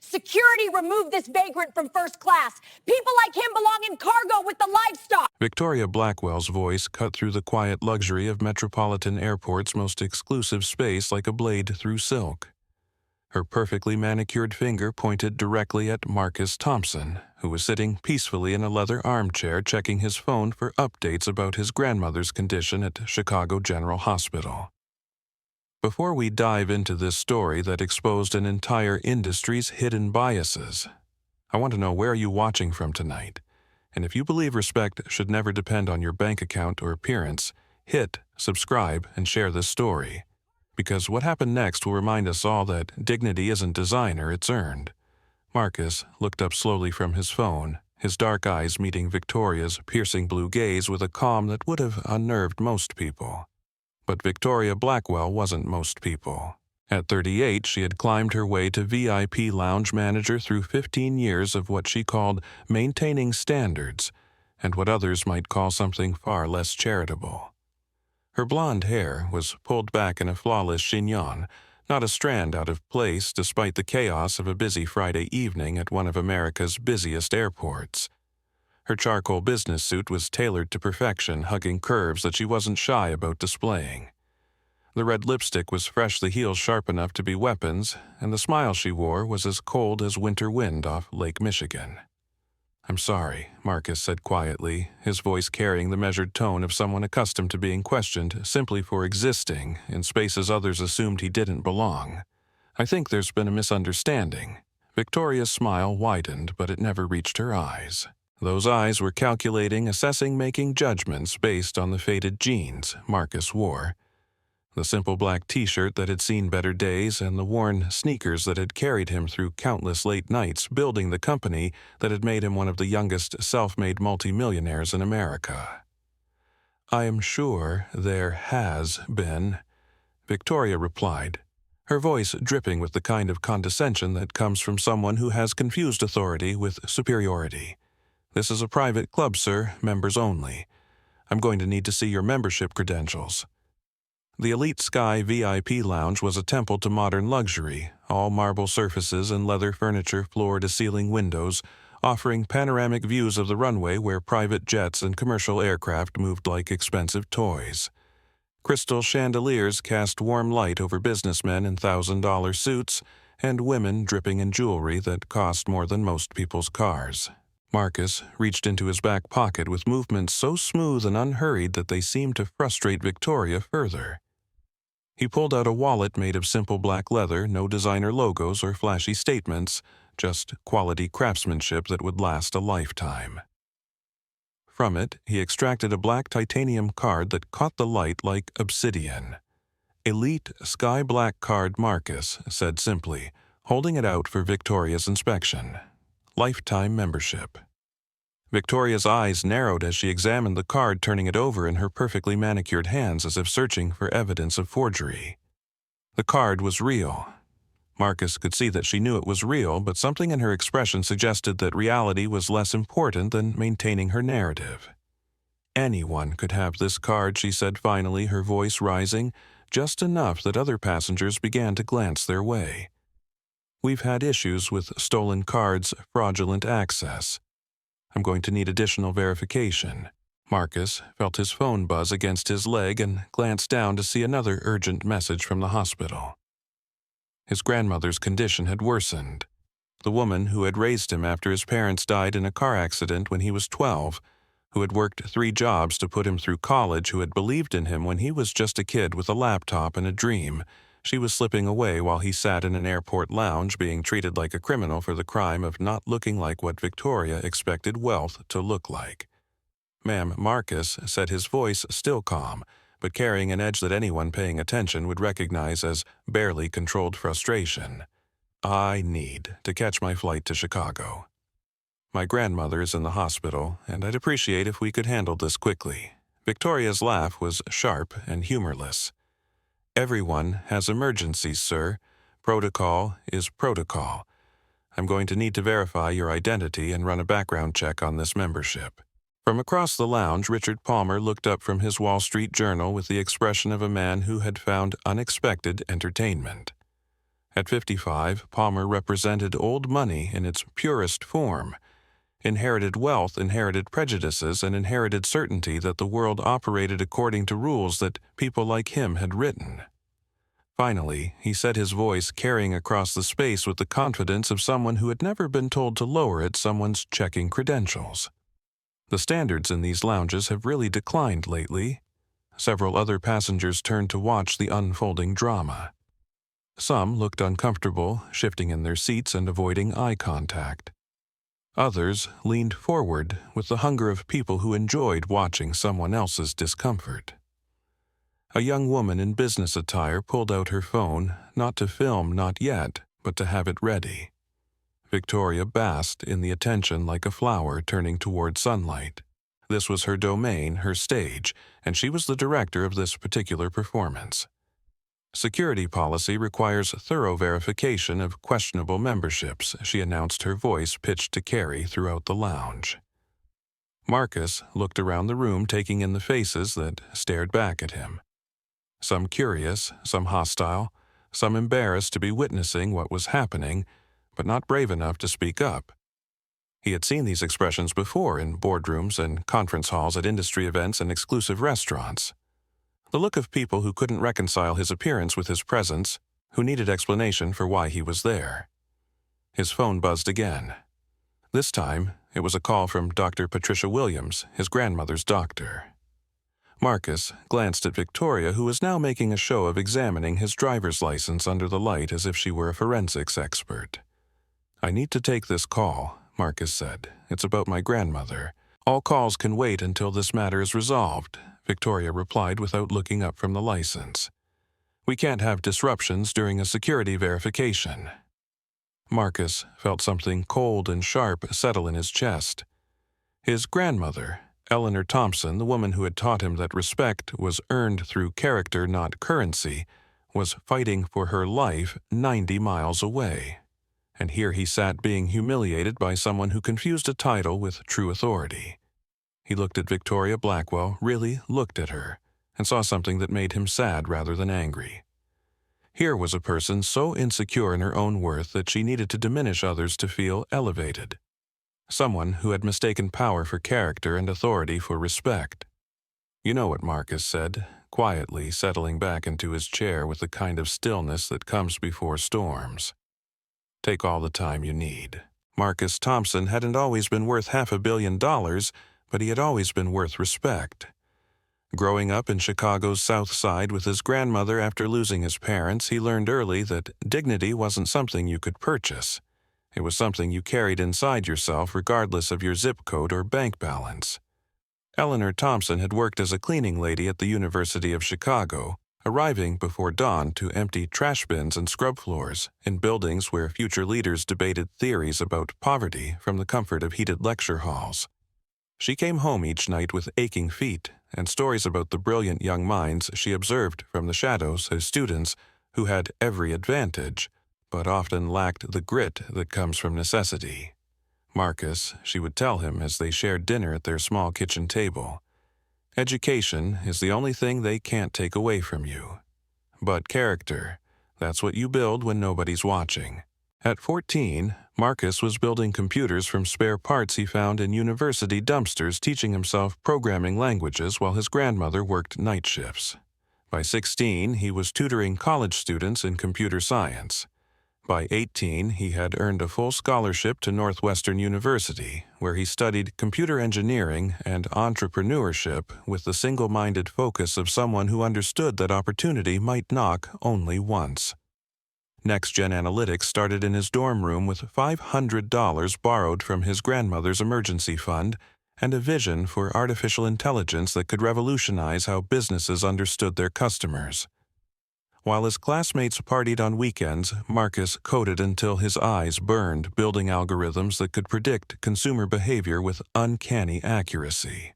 Security removed this vagrant from first class. People like him belong in cargo with the livestock. Victoria Blackwell's voice cut through the quiet luxury of Metropolitan Airport's most exclusive space like a blade through silk. Her perfectly manicured finger pointed directly at Marcus Thompson, who was sitting peacefully in a leather armchair checking his phone for updates about his grandmother's condition at Chicago General Hospital. Before we dive into this story that exposed an entire industry's hidden biases, I want to know where you are watching from tonight. And if you believe respect should never depend on your bank account or appearance, hit subscribe and share this story. Because what happened next will remind us all that dignity isn't designer, it's earned. Marcus looked up slowly from his phone, his dark eyes meeting Victoria's piercing blue gaze with a calm that would have unnerved most people. But Victoria Blackwell wasn't most people. At 38, she had climbed her way to VIP lounge manager through 15 years of what she called maintaining standards, and what others might call something far less charitable. Her blonde hair was pulled back in a flawless chignon, not a strand out of place despite the chaos of a busy Friday evening at one of America's busiest airports. Her charcoal business suit was tailored to perfection, hugging curves that she wasn't shy about displaying. The red lipstick was freshly heels sharp enough to be weapons, and the smile she wore was as cold as winter wind off Lake Michigan. "I'm sorry," Marcus said quietly, his voice carrying the measured tone of someone accustomed to being questioned simply for existing in spaces others assumed he didn't belong. "I think there's been a misunderstanding." Victoria's smile widened, but it never reached her eyes. Those eyes were calculating, assessing, making judgments based on the faded jeans Marcus wore, the simple black t-shirt that had seen better days, and the worn sneakers that had carried him through countless late nights building the company that had made him one of the youngest self-made multimillionaires in America. "I am sure there has been," Victoria replied, her voice dripping with the kind of condescension that comes from someone who has confused authority with superiority. "This is a private club, sir, members only. I'm going to need to see your membership credentials." The Elite Sky VIP Lounge was a temple to modern luxury, all marble surfaces and leather furniture floor-to-ceiling windows, offering panoramic views of the runway where private jets and commercial aircraft moved like expensive toys. Crystal chandeliers cast warm light over businessmen in $1,000 suits and women dripping in jewelry that cost more than most people's cars. Marcus reached into his back pocket with movements so smooth and unhurried that they seemed to frustrate Victoria further. He pulled out a wallet made of simple black leather, no designer logos or flashy statements, just quality craftsmanship that would last a lifetime. From it, he extracted a black titanium card that caught the light like obsidian. "Elite Sky Black Card, Marcus," said simply, holding it out for Victoria's inspection. "Lifetime membership." Victoria's eyes narrowed as she examined the card, turning it over in her perfectly manicured hands as if searching for evidence of forgery. The card was real. Marcus could see that she knew it was real, but something in her expression suggested that reality was less important than maintaining her narrative. "Anyone could have this card," she said finally, her voice rising, just enough that other passengers began to glance their way. "We've had issues with stolen cards, fraudulent access. I'm going to need additional verification." Marcus felt his phone buzz against his leg and glanced down to see another urgent message from the hospital. His grandmother's condition had worsened. The woman who had raised him after his parents died in a car accident when he was 12, who had worked 3 jobs to put him through college, who had believed in him when he was just a kid with a laptop and a dream, she was slipping away while he sat in an airport lounge being treated like a criminal for the crime of not looking like what Victoria expected wealth to look like. "Ma'am," Marcus said, his voice still calm, but carrying an edge that anyone paying attention would recognize as barely controlled frustration. "I need to catch my flight to Chicago. My grandmother is in the hospital, and I'd appreciate if we could handle this quickly." Victoria's laugh was sharp and humorless. "Everyone has emergencies, sir. Protocol is protocol. I'm going to need to verify your identity and run a background check on this membership." From across the lounge, Richard Palmer looked up from his Wall Street Journal with the expression of a man who had found unexpected entertainment. At 55, Palmer represented old money in its purest form, inherited wealth, inherited prejudices, and inherited certainty that the world operated according to rules that people like him had written. Finally, he said, his voice carrying across the space with the confidence of someone who had never been told to lower it someone's checking credentials. The standards in these lounges have really declined lately. Several other passengers turned to watch the unfolding drama. Some looked uncomfortable, shifting in their seats and avoiding eye contact. Others leaned forward with the hunger of people who enjoyed watching someone else's discomfort. A young woman in business attire pulled out her phone, not to film, not yet, but to have it ready. Victoria basked in the attention like a flower turning toward sunlight. This was her domain, her stage, and she was the director of this particular performance. Security policy requires thorough verification of questionable memberships, she announced, her voice pitched to carry throughout the lounge. Marcus looked around the room, taking in the faces that stared back at him. Some curious, some hostile, some embarrassed to be witnessing what was happening, but not brave enough to speak up. He had seen these expressions before in boardrooms and conference halls at industry events and exclusive restaurants. The look of people who couldn't reconcile his appearance with his presence, who needed explanation for why he was there. His phone buzzed again. This time, it was a call from Dr. Patricia Williams, his grandmother's doctor. Marcus glanced at Victoria, who was now making a show of examining his driver's license under the light as if she were a forensics expert. "I need to take this call," Marcus said. "It's about my grandmother. All calls can wait until this matter is resolved," Victoria replied without looking up from the license. "We can't have disruptions during a security verification." Marcus felt something cold and sharp settle in his chest. His grandmother, Eleanor Thompson, the woman who had taught him that respect was earned through character, not currency, was fighting for her life 90 miles away. And here he sat being humiliated by someone who confused a title with true authority. He looked at Victoria Blackwell, really looked at her, and saw something that made him sad rather than angry. Here was a person so insecure in her own worth that she needed to diminish others to feel elevated. Someone who had mistaken power for character and authority for respect. "You know what," Marcus said, quietly settling back into his chair with the kind of stillness that comes before storms. "Take all the time you need." Marcus Thompson hadn't always been worth $500 million, but he had always been worth respect. Growing up in Chicago's South Side with his grandmother after losing his parents, he learned early that dignity wasn't something you could purchase. It was something you carried inside yourself regardless of your zip code or bank balance. Eleanor Thompson had worked as a cleaning lady at the University of Chicago, arriving before dawn to empty trash bins and scrub floors in buildings where future leaders debated theories about poverty from the comfort of heated lecture halls. She came home each night with aching feet and stories about the brilliant young minds she observed from the shadows as students who had every advantage, but often lacked the grit that comes from necessity. "Marcus," she would tell him as they shared dinner at their small kitchen table, "education is the only thing they can't take away from you. But character, that's what you build when nobody's watching." At 14, Marcus was building computers from spare parts he found in university dumpsters, teaching himself programming languages while his grandmother worked night shifts. By 16, he was tutoring college students in computer science. By 18, he had earned a full scholarship to Northwestern University, where he studied computer engineering and entrepreneurship with the single-minded focus of someone who understood that opportunity might knock only once. Next-Gen Analytics started in his dorm room with $500 borrowed from his grandmother's emergency fund and a vision for artificial intelligence that could revolutionize how businesses understood their customers. While his classmates partied on weekends, Marcus coded until his eyes burned, building algorithms that could predict consumer behavior with uncanny accuracy.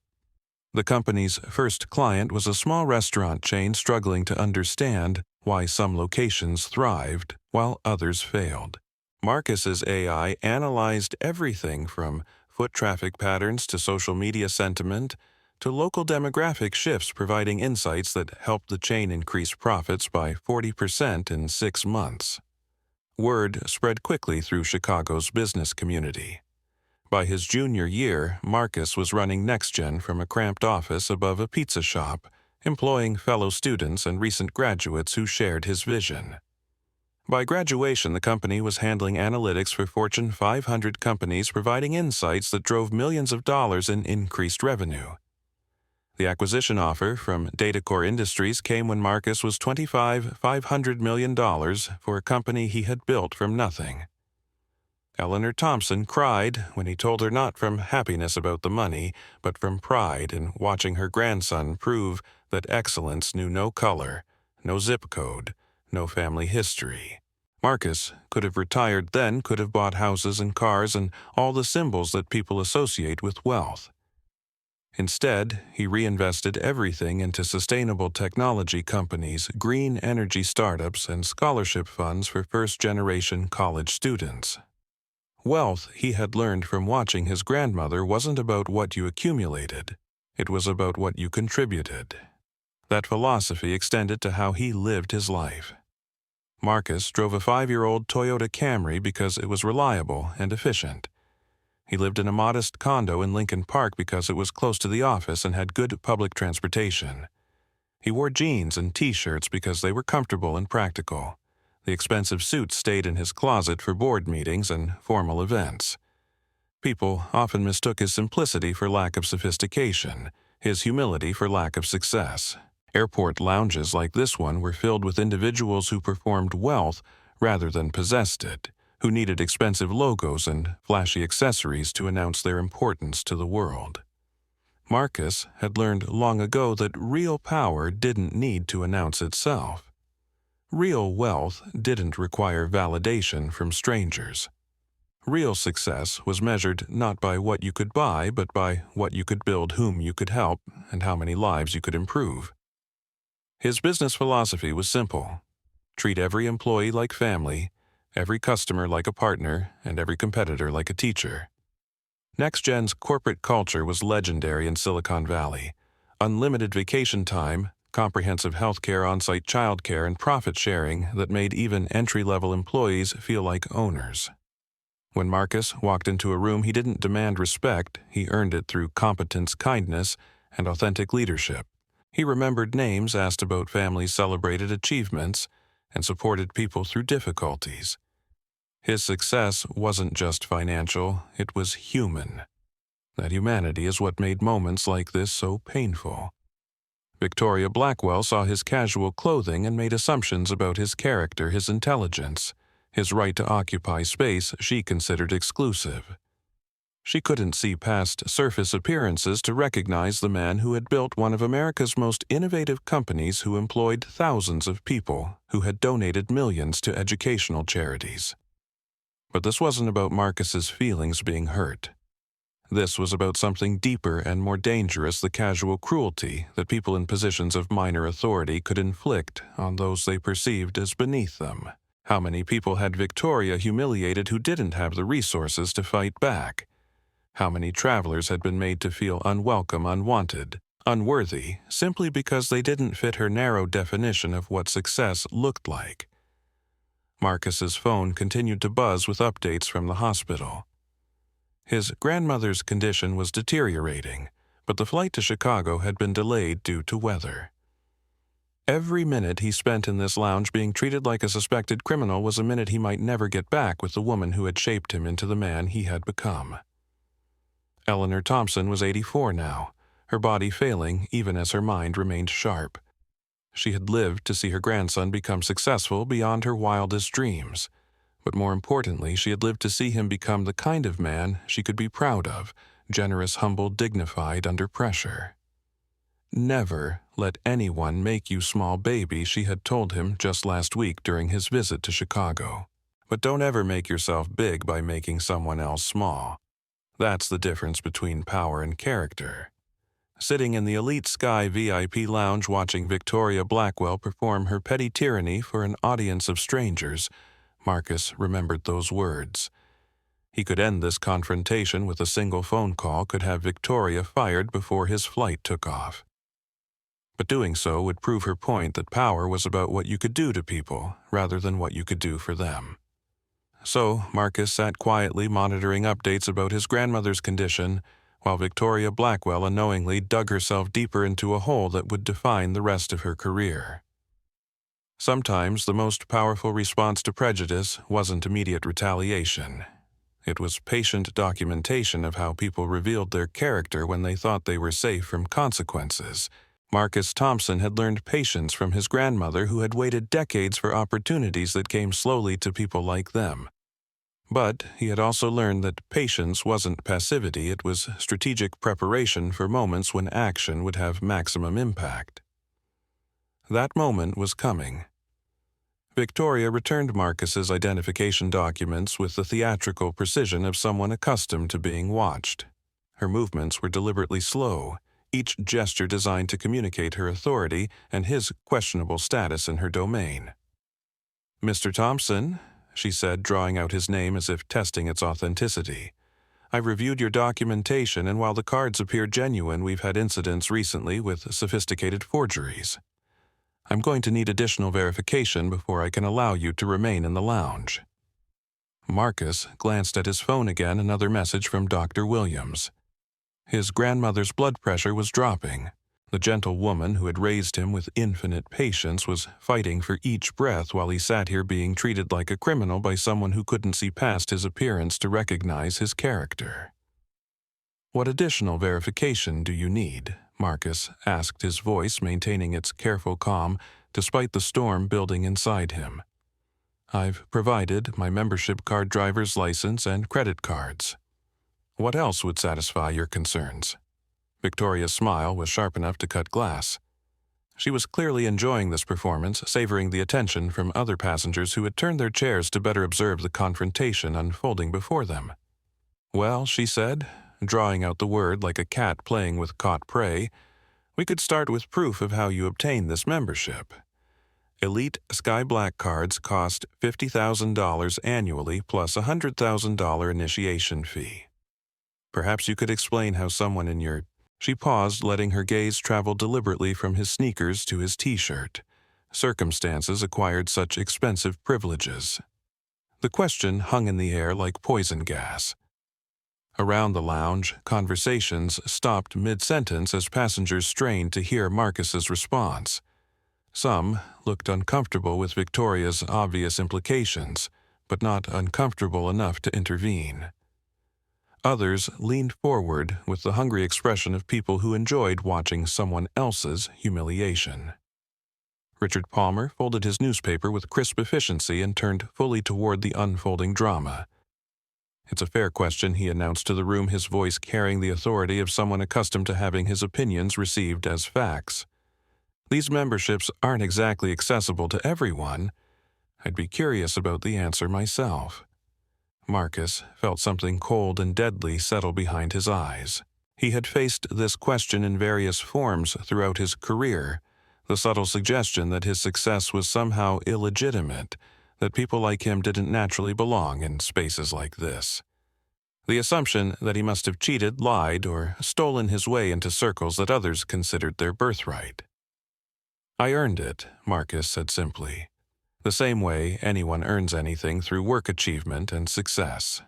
The company's first client was a small restaurant chain struggling to understand why some locations thrived while others failed. Marcus's AI analyzed everything from foot traffic patterns to social media sentiment to local demographic shifts, providing insights that helped the chain increase profits by 40% in 6 months. Word spread quickly through Chicago's business community. By his junior year, Marcus was running NextGen from a cramped office above a pizza shop, employing fellow students and recent graduates who shared his vision. By graduation, the company was handling analytics for Fortune 500 companies, providing insights that drove millions of dollars in increased revenue. The acquisition offer from Datacore Industries came when Marcus was $500 million for a company he had built from nothing. Eleanor Thompson cried when he told her not from happiness about the money, but from pride in watching her grandson prove that excellence knew no color, no zip code, no family history. Marcus could have retired then, could have bought houses and cars and all the symbols that people associate with wealth. Instead, he reinvested everything into sustainable technology companies, green energy startups, and scholarship funds for first-generation college students. Wealth, he had learned from watching his grandmother, wasn't about what you accumulated. It was about what you contributed. That philosophy extended to how he lived his life. Marcus drove a 5-year-old Toyota Camry because it was reliable and efficient. He lived in a modest condo in Lincoln Park because it was close to the office and had good public transportation. He wore jeans and T-shirts because they were comfortable and practical. The expensive suits stayed in his closet for board meetings and formal events. People often mistook his simplicity for lack of sophistication, his humility for lack of success. Airport lounges like this one were filled with individuals who performed wealth rather than possessed it, who needed expensive logos and flashy accessories to announce their importance to the world. Marcus had learned long ago that real power didn't need to announce itself. Real wealth didn't require validation from strangers. Real success was measured not by what you could buy, but by what you could build, whom you could help, and how many lives you could improve. His business philosophy was simple. Treat every employee like family, every customer like a partner, and every competitor like a teacher. NextGen's corporate culture was legendary in Silicon Valley. Unlimited vacation time, comprehensive healthcare, on-site childcare, and profit sharing that made even entry-level employees feel like owners. When Marcus walked into a room, he didn't demand respect, he earned it through competence, kindness, and authentic leadership. He remembered names, asked about families, celebrated achievements, and supported people through difficulties. His success wasn't just financial, it was human. That humanity is what made moments like this so painful. Victoria Blackwell saw his casual clothing and made assumptions about his character, his intelligence, his right to occupy space she considered exclusive. She couldn't see past surface appearances to recognize the man who had built one of America's most innovative companies, who employed thousands of people, who had donated millions to educational charities. But this wasn't about Marcus's feelings being hurt. This was about something deeper and more dangerous, the casual cruelty that people in positions of minor authority could inflict on those they perceived as beneath them. How many people had Victoria humiliated who didn't have the resources to fight back? How many travelers had been made to feel unwelcome, unwanted, unworthy, simply because they didn't fit her narrow definition of what success looked like? Marcus's phone continued to buzz with updates from the hospital. His grandmother's condition was deteriorating, but the flight to Chicago had been delayed due to weather. Every minute he spent in this lounge being treated like a suspected criminal was a minute he might never get back with the woman who had shaped him into the man he had become. Eleanor Thompson was 84 now, her body failing even as her mind remained sharp. She had lived to see her grandson become successful beyond her wildest dreams. But more importantly, she had lived to see him become the kind of man she could be proud of, generous, humble, dignified under pressure. Never let anyone make you small, baby, she had told him just last week during his visit to Chicago. But don't ever make yourself big by making someone else small. That's the difference between power and character. Sitting in the Elite Sky VIP lounge watching Victoria Blackwell perform her petty tyranny for an audience of strangers, Marcus remembered those words. He could end this confrontation with a single phone call, could have Victoria fired before his flight took off. But doing so would prove her point that power was about what you could do to people rather than what you could do for them. So Marcus sat quietly monitoring updates about his grandmother's condition, while Victoria Blackwell unknowingly dug herself deeper into a hole that would define the rest of her career. Sometimes the most powerful response to prejudice wasn't immediate retaliation. It was patient documentation of how people revealed their character when they thought they were safe from consequences. Marcus Thompson had learned patience from his grandmother, who had waited decades for opportunities that came slowly to people like them. But he had also learned that patience wasn't passivity, it was strategic preparation for moments when action would have maximum impact. That moment was coming. Victoria returned Marcus's identification documents with the theatrical precision of someone accustomed to being watched. Her movements were deliberately slow, each gesture designed to communicate her authority and his questionable status in her domain. "Mr. Thompson," she said, drawing out his name as if testing its authenticity. "I've reviewed your documentation, and while the cards appear genuine, we've had incidents recently with sophisticated forgeries. I'm going to need additional verification before I can allow you to remain in the lounge." Marcus glanced at his phone again, another message from Dr. Williams. His grandmother's blood pressure was dropping. The gentle woman who had raised him with infinite patience was fighting for each breath while he sat here being treated like a criminal by someone who couldn't see past his appearance to recognize his character. "What additional verification do you need?" Marcus asked, his voice maintaining its careful calm despite the storm building inside him. "I've provided my membership card, driver's license, and credit cards. What else would satisfy your concerns?" Victoria's smile was sharp enough to cut glass. She was clearly enjoying this performance, savoring the attention from other passengers who had turned their chairs to better observe the confrontation unfolding before them. "Well," she said, drawing out the word like a cat playing with caught prey, "we could start with proof of how you obtained this membership. Elite Sky Black cards cost $50,000 annually plus a $100,000 initiation fee. Perhaps you could explain how someone in your—" She paused, letting her gaze travel deliberately from his sneakers to his t-shirt. Circumstances acquired such expensive privileges. The question hung in the air like poison gas. Around the lounge, conversations stopped mid-sentence as passengers strained to hear Marcus's response. Some looked uncomfortable with Victoria's obvious implications, but not uncomfortable enough to intervene. Others leaned forward with the hungry expression of people who enjoyed watching someone else's humiliation. Richard Palmer folded his newspaper with crisp efficiency and turned fully toward the unfolding drama. "It's a fair question," he announced to the room, his voice carrying the authority of someone accustomed to having his opinions received as facts. "These memberships aren't exactly accessible to everyone. I'd be curious about the answer myself." Marcus felt something cold and deadly settle behind his eyes. He had faced this question in various forms throughout his career, the subtle suggestion that his success was somehow illegitimate, that people like him didn't naturally belong in spaces like this. The assumption that he must have cheated, lied, or stolen his way into circles that others considered their birthright. "I earned it," Marcus said simply, "the same way anyone earns anything through work achievement and success."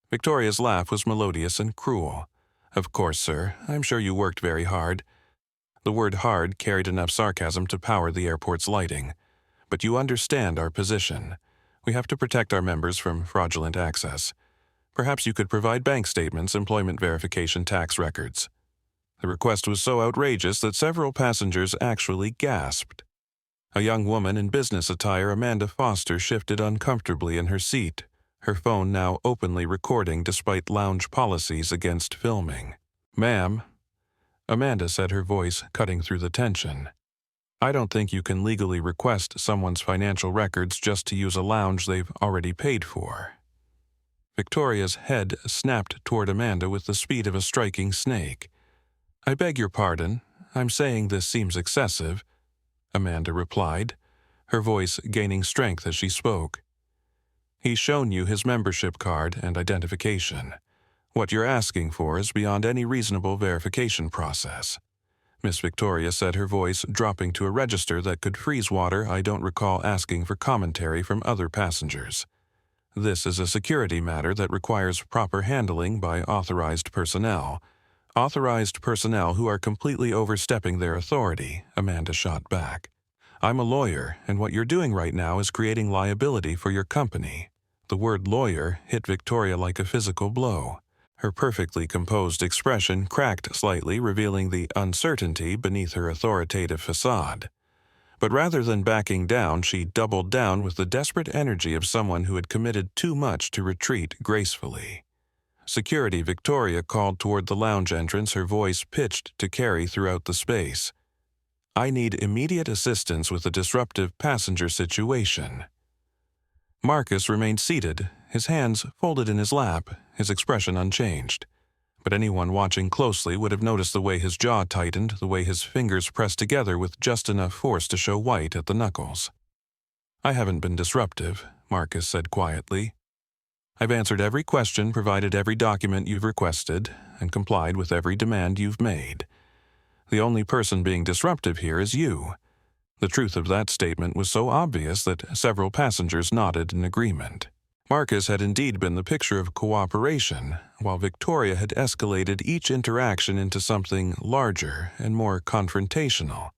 Victoria's laugh was melodious and cruel. "Of course, sir. I'm sure you worked very hard." The word hard carried enough sarcasm to power the airport's lighting. "But you understand our position. We have to protect our members from fraudulent access. Perhaps you could provide bank statements, employment verification, tax records." The request was so outrageous that several passengers actually gasped. A young woman in business attire, Amanda Foster, shifted uncomfortably in her seat, her phone now openly recording despite lounge policies against filming. "Ma'am," Amanda said, her voice cutting through the tension, "I don't think you can legally request someone's financial records just to use a lounge they've already paid for." Victoria's head snapped toward Amanda with the speed of a striking snake. "I beg your pardon. I'm saying this seems excessive," Amanda replied, her voice gaining strength as she spoke. "He's shown you his membership card and identification. What you're asking for is beyond any reasonable verification process." Miss Victoria said, her voice dropping to a register that could freeze water. "I don't recall asking for commentary from other passengers." This is a security matter that requires proper handling by authorized personnel. Authorized personnel who are completely overstepping their authority, Amanda shot back. I'm a lawyer, and what you're doing right now is creating liability for your company. The word lawyer hit Victoria like a physical blow. Her perfectly composed expression cracked slightly, revealing the uncertainty beneath her authoritative facade. But rather than backing down, she doubled down with the desperate energy of someone who had committed too much to retreat gracefully. Security Victoria called toward the lounge entrance, her voice pitched to carry throughout the space. I need immediate assistance with a disruptive passenger situation. Marcus remained seated, his hands folded in his lap, his expression unchanged. But anyone watching closely would have noticed the way his jaw tightened, the way his fingers pressed together with just enough force to show white at the knuckles. I haven't been disruptive, Marcus said quietly. I've answered every question, provided every document you've requested, and complied with every demand you've made. The only person being disruptive here is you. The truth of that statement was so obvious that several passengers nodded in agreement. Marcus had indeed been the picture of cooperation, while Victoria had escalated each interaction into something larger and more confrontational.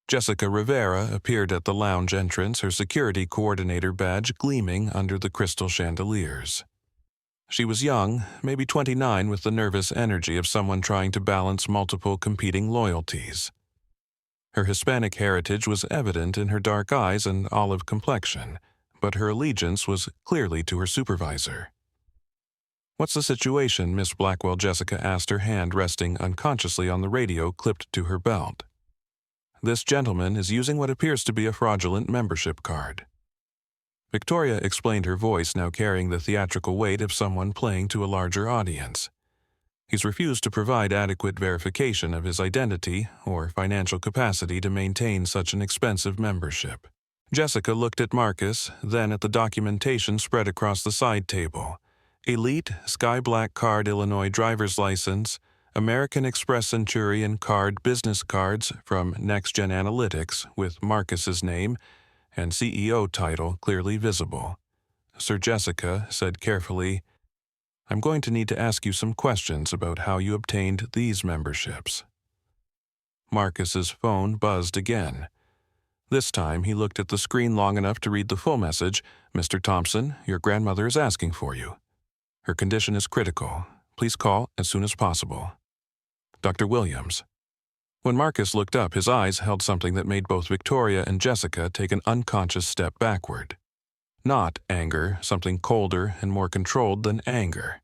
Jessica Rivera appeared at the lounge entrance, her security coordinator badge gleaming under the crystal chandeliers. She was young, maybe 29, with the nervous energy of someone trying to balance multiple competing loyalties. Her Hispanic heritage was evident in her dark eyes and olive complexion, but her allegiance was clearly to her supervisor. What's the situation, Miss Blackwell? Jessica asked, her hand resting unconsciously on the radio clipped to her belt. This gentleman is using what appears to be a fraudulent membership card. Victoria explained, her voice now carrying the theatrical weight of someone playing to a larger audience. He's refused to provide adequate verification of his identity or financial capacity to maintain such an expensive membership. Jessica looked at Marcus, then at the documentation spread across the side table. Elite Sky Black Card Illinois driver's license, American Express Centurion card business cards from Next Gen Analytics with Marcus's name and CEO title clearly visible. Sir Jessica said carefully, I'm going to need to ask you some questions about how you obtained these memberships. Marcus's phone buzzed again. This time he looked at the screen long enough to read the full message. Mr. Thompson, your grandmother is asking for you. Her condition is critical. Please call as soon as possible. Dr. Williams. When Marcus looked up, his eyes held something that made both Victoria and Jessica take an unconscious step backward. Not anger, something colder and more controlled than anger.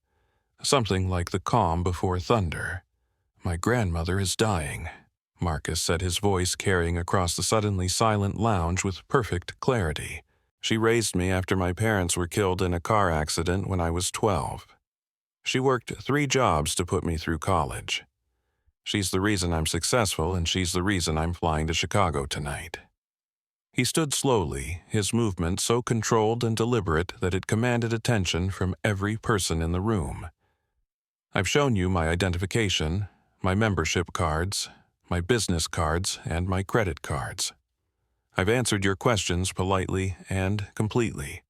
Something like the calm before thunder. My grandmother is dying, Marcus said, his voice carrying across the suddenly silent lounge with perfect clarity. She raised me after my parents were killed in a car accident when I was 12. She worked 3 jobs to put me through college. She's the reason I'm successful, and she's the reason I'm flying to Chicago tonight. He stood slowly, his movement so controlled and deliberate that it commanded attention from every person in the room. I've shown you my identification, my membership cards, my business cards, and my credit cards. I've answered your questions politely and completely.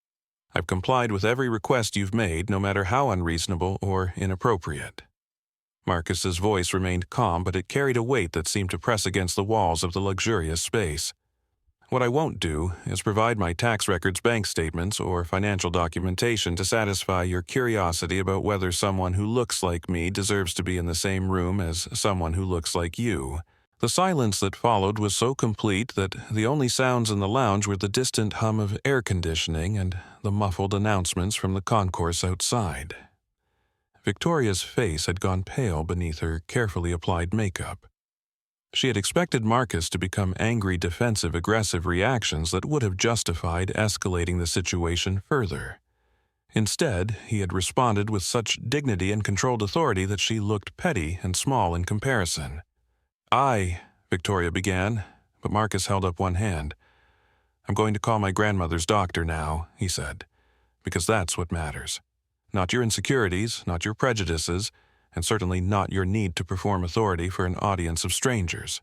I've complied with every request you've made, no matter how unreasonable or inappropriate. Marcus's voice remained calm, but it carried a weight that seemed to press against the walls of the luxurious space. What I won't do is provide my tax records, bank statements, or financial documentation to satisfy your curiosity about whether someone who looks like me deserves to be in the same room as someone who looks like you. The silence that followed was so complete that the only sounds in the lounge were the distant hum of air conditioning and the muffled announcements from the concourse outside. Victoria's face had gone pale beneath her carefully applied makeup. She had expected Marcus to become angry, defensive, aggressive reactions that would have justified escalating the situation further. Instead, he had responded with such dignity and controlled authority that she looked petty and small in comparison. Victoria began, but Marcus held up one hand. I'm going to call my grandmother's doctor now, he said, because that's what matters. Not your insecurities, not your prejudices, and certainly not your need to perform authority for an audience of strangers.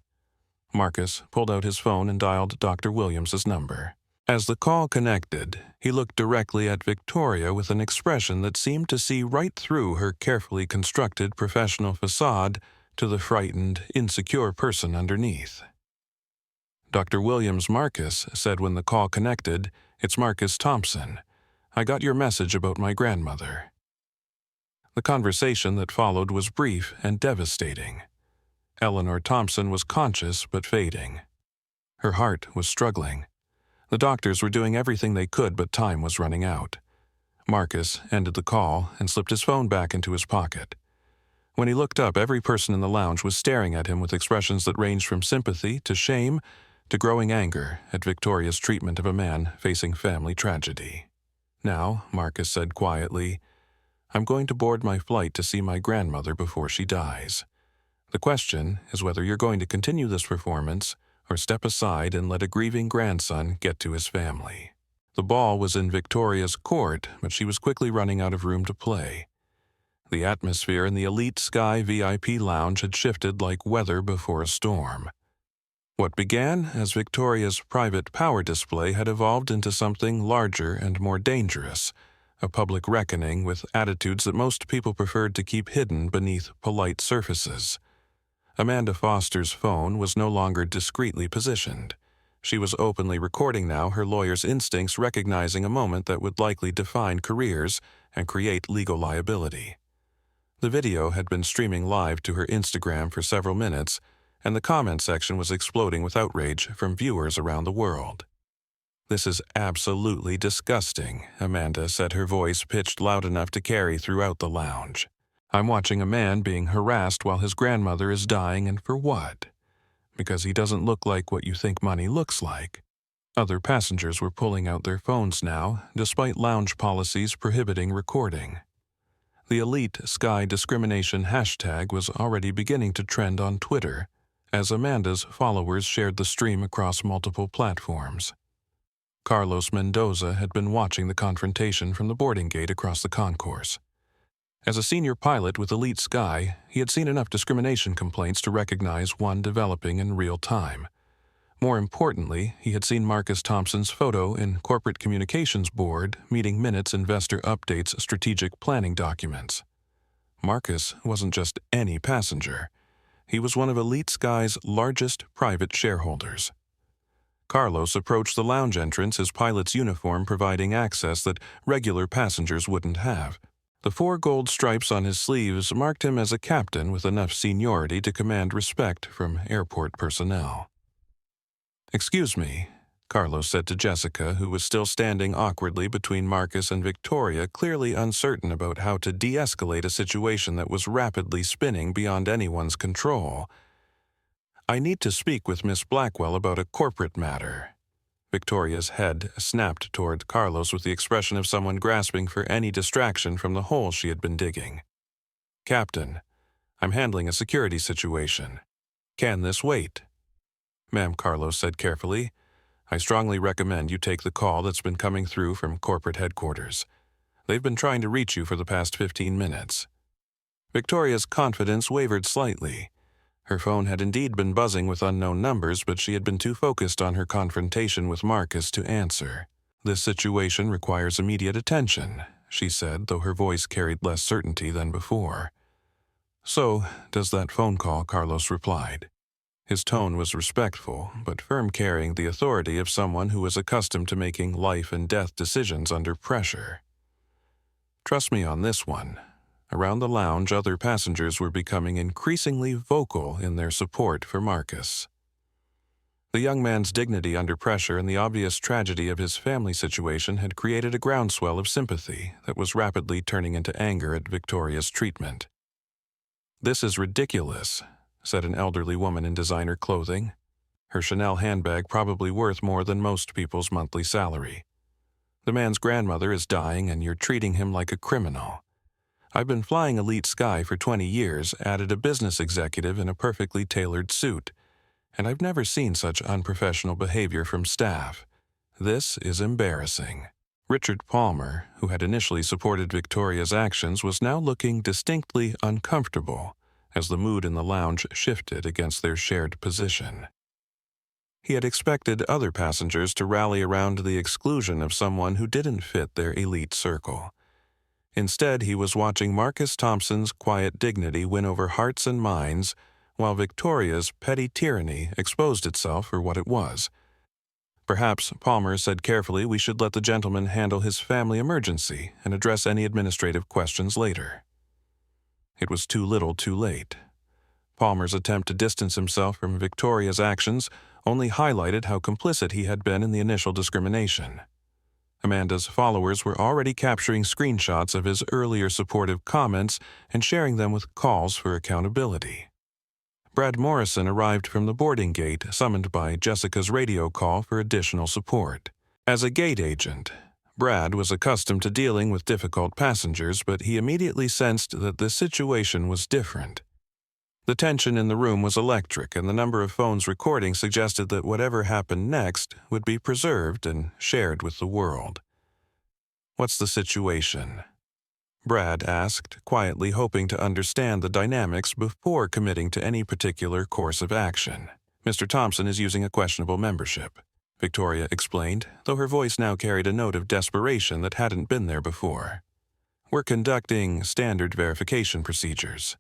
Marcus pulled out his phone and dialed Dr. Williams's number. As the call connected, He looked directly at Victoria with an expression that seemed to see right through her carefully constructed professional facade to the frightened, insecure person underneath. Dr. Williams Marcus said when the call connected, "It's Marcus Thompson. I got your message about my grandmother." The conversation that followed was brief and devastating. Eleanor Thompson was conscious but fading. Her heart was struggling. The doctors were doing everything they could, but time was running out. Marcus ended the call and slipped his phone back into his pocket. When he looked up, every person in the lounge was staring at him with expressions that ranged from sympathy to shame to growing anger at Victoria's treatment of a man facing family tragedy. "Now," Marcus said quietly, "I'm going to board my flight to see my grandmother before she dies. The question is whether you're going to continue this performance or step aside and let a grieving grandson get to his family." The ball was in Victoria's court, but she was quickly running out of room to play. The atmosphere in the Elite Sky VIP lounge had shifted like weather before a storm. What began as Victoria's private power display had evolved into something larger and more dangerous, a public reckoning with attitudes that most people preferred to keep hidden beneath polite surfaces. Amanda Foster's phone was no longer discreetly positioned. She was openly recording now, her lawyer's instincts recognizing a moment that would likely define careers and create legal liability. The video had been streaming live to her Instagram for several minutes, and the comment section was exploding with outrage from viewers around the world. "This is absolutely disgusting," Amanda said, her voice pitched loud enough to carry throughout the lounge. "I'm watching a man being harassed while his grandmother is dying, and for what? Because he doesn't look like what you think money looks like." Other passengers were pulling out their phones now, despite lounge policies prohibiting recording. The Elite Sky discrimination hashtag was already beginning to trend on Twitter, as Amanda's followers shared the stream across multiple platforms. Carlos Mendoza had been watching the confrontation from the boarding gate across the concourse. As a senior pilot with Elite Sky, he had seen enough discrimination complaints to recognize one developing in real time. More importantly, he had seen Marcus Thompson's photo in Corporate Communications Board Meeting Minutes Investor Updates strategic planning documents. Marcus wasn't just any passenger. He was one of Elite Sky's largest private shareholders. Carlos approached the lounge entrance, his pilot's uniform providing access that regular passengers wouldn't have. The 4 gold stripes on his sleeves marked him as a captain with enough seniority to command respect from airport personnel. "Excuse me," Carlos said to Jessica, who was still standing awkwardly between Marcus and Victoria, clearly uncertain about how to de-escalate a situation that was rapidly spinning beyond anyone's control. "I need to speak with Miss Blackwell about a corporate matter." Victoria's head snapped toward Carlos with the expression of someone grasping for any distraction from the hole she had been digging. "Captain, I'm handling a security situation. Can this wait?" "Ma'am," Carlos said carefully, "I strongly recommend you take the call that's been coming through from corporate headquarters. They've been trying to reach you for the past 15 minutes. Victoria's confidence wavered slightly. Her phone had indeed been buzzing with unknown numbers, but she had been too focused on her confrontation with Marcus to answer. "This situation requires immediate attention," she said, though her voice carried less certainty than before. "So does that phone call," Carlos replied. His tone was respectful, but firm, carrying the authority of someone who was accustomed to making life-and-death decisions under pressure. "Trust me on this one." Around the lounge, other passengers were becoming increasingly vocal in their support for Marcus. The young man's dignity under pressure and the obvious tragedy of his family situation had created a groundswell of sympathy that was rapidly turning into anger at Victoria's treatment. "This is ridiculous," said an elderly woman in designer clothing, her Chanel handbag probably worth more than most people's monthly salary. "The man's grandmother is dying and you're treating him like a criminal. I've been flying Elite Sky for 20 years, added a business executive in a perfectly tailored suit, and I've never seen such unprofessional behavior from staff. This is embarrassing." Richard Palmer, who had initially supported Victoria's actions, was now looking distinctly uncomfortable as the mood in the lounge shifted against their shared position. He had expected other passengers to rally around the exclusion of someone who didn't fit their elite circle. Instead, he was watching Marcus Thompson's quiet dignity win over hearts and minds, while Victoria's petty tyranny exposed itself for what it was. Perhaps Palmer said carefully we should let the gentleman handle his family emergency and address any administrative questions later. It was too little too late. Palmer's attempt to distance himself from Victoria's actions only highlighted how complicit he had been in the initial discrimination. Amanda's followers were already capturing screenshots of his earlier supportive comments and sharing them with calls for accountability. Brad Morrison arrived from the boarding gate, summoned by Jessica's radio call for additional support. As a gate agent, Brad was accustomed to dealing with difficult passengers, but he immediately sensed that the situation was different. The tension in the room was electric, and the number of phones recording suggested that whatever happened next would be preserved and shared with the world. "What's the situation?" Brad asked, quietly hoping to understand the dynamics before committing to any particular course of action. "Mr. Thompson is using a questionable membership," Victoria explained, though her voice now carried a note of desperation that hadn't been there before. "We're conducting standard verification procedures."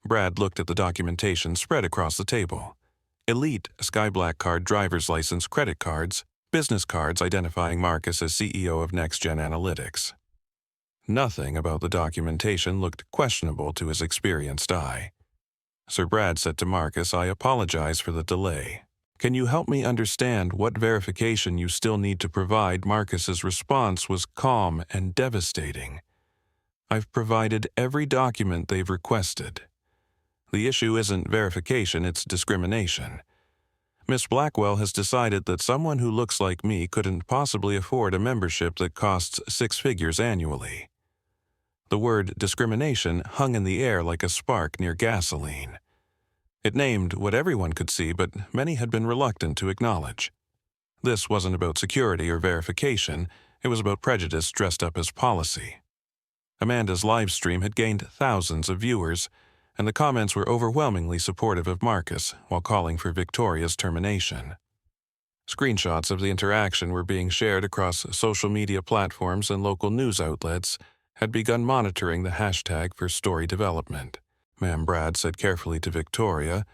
Brad looked at the documentation spread across the table. Elite Sky Black Card driver's license credit cards, business cards identifying Marcus as CEO of NextGen Analytics. Nothing about the documentation looked questionable to his experienced eye. Sir Brad said to Marcus, "I apologize for the delay. Can you help me understand what verification you still need to provide?" Marcus's response was calm and devastating. "I've provided every document they've requested. The issue isn't verification, it's discrimination. Miss Blackwell has decided that someone who looks like me couldn't possibly afford a membership that costs 6 figures annually." The word discrimination hung in the air like a spark near gasoline. It named what everyone could see, but many had been reluctant to acknowledge. This wasn't about security or verification, it was about prejudice dressed up as policy. Amanda's live stream had gained thousands of viewers, and the comments were overwhelmingly supportive of Marcus while calling for Victoria's termination. Screenshots of the interaction were being shared across social media platforms, and local news outlets had begun monitoring the hashtag for story development. "Ma'am," Brad said carefully to Victoria,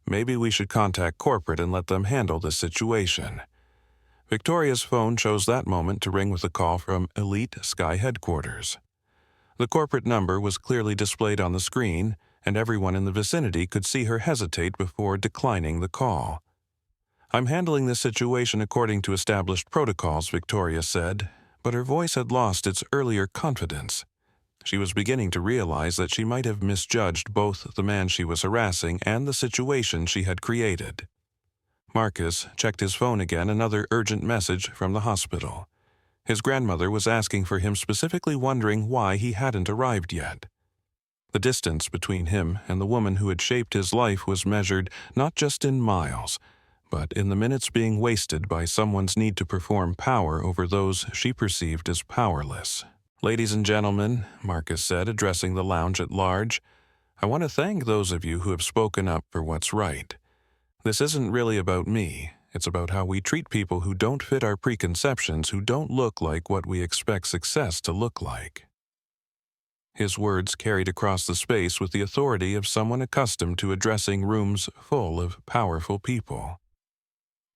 "maybe we should contact corporate and let them handle this situation." Victoria's phone chose that moment to ring with a call from Elite Sky headquarters. The corporate number was clearly displayed on the screen, and everyone in the vicinity could see her hesitate before declining the call. "I'm handling this situation according to established protocols," Victoria said, but her voice had lost its earlier confidence. She was beginning to realize that she might have misjudged both the man she was harassing and the situation she had created. Marcus checked his phone again, another urgent message from the hospital. His grandmother was asking for him, specifically wondering why he hadn't arrived yet. The distance between him and the woman who had shaped his life was measured not just in miles, but in the minutes being wasted by someone's need to perform power over those she perceived as powerless. "Ladies and gentlemen," Marcus said, addressing the lounge at large, "I want to thank those of you who have spoken up for what's right. This isn't really about me. It's about how we treat people who don't fit our preconceptions, who don't look like what we expect success to look like." His words carried across the space with the authority of someone accustomed to addressing rooms full of powerful people.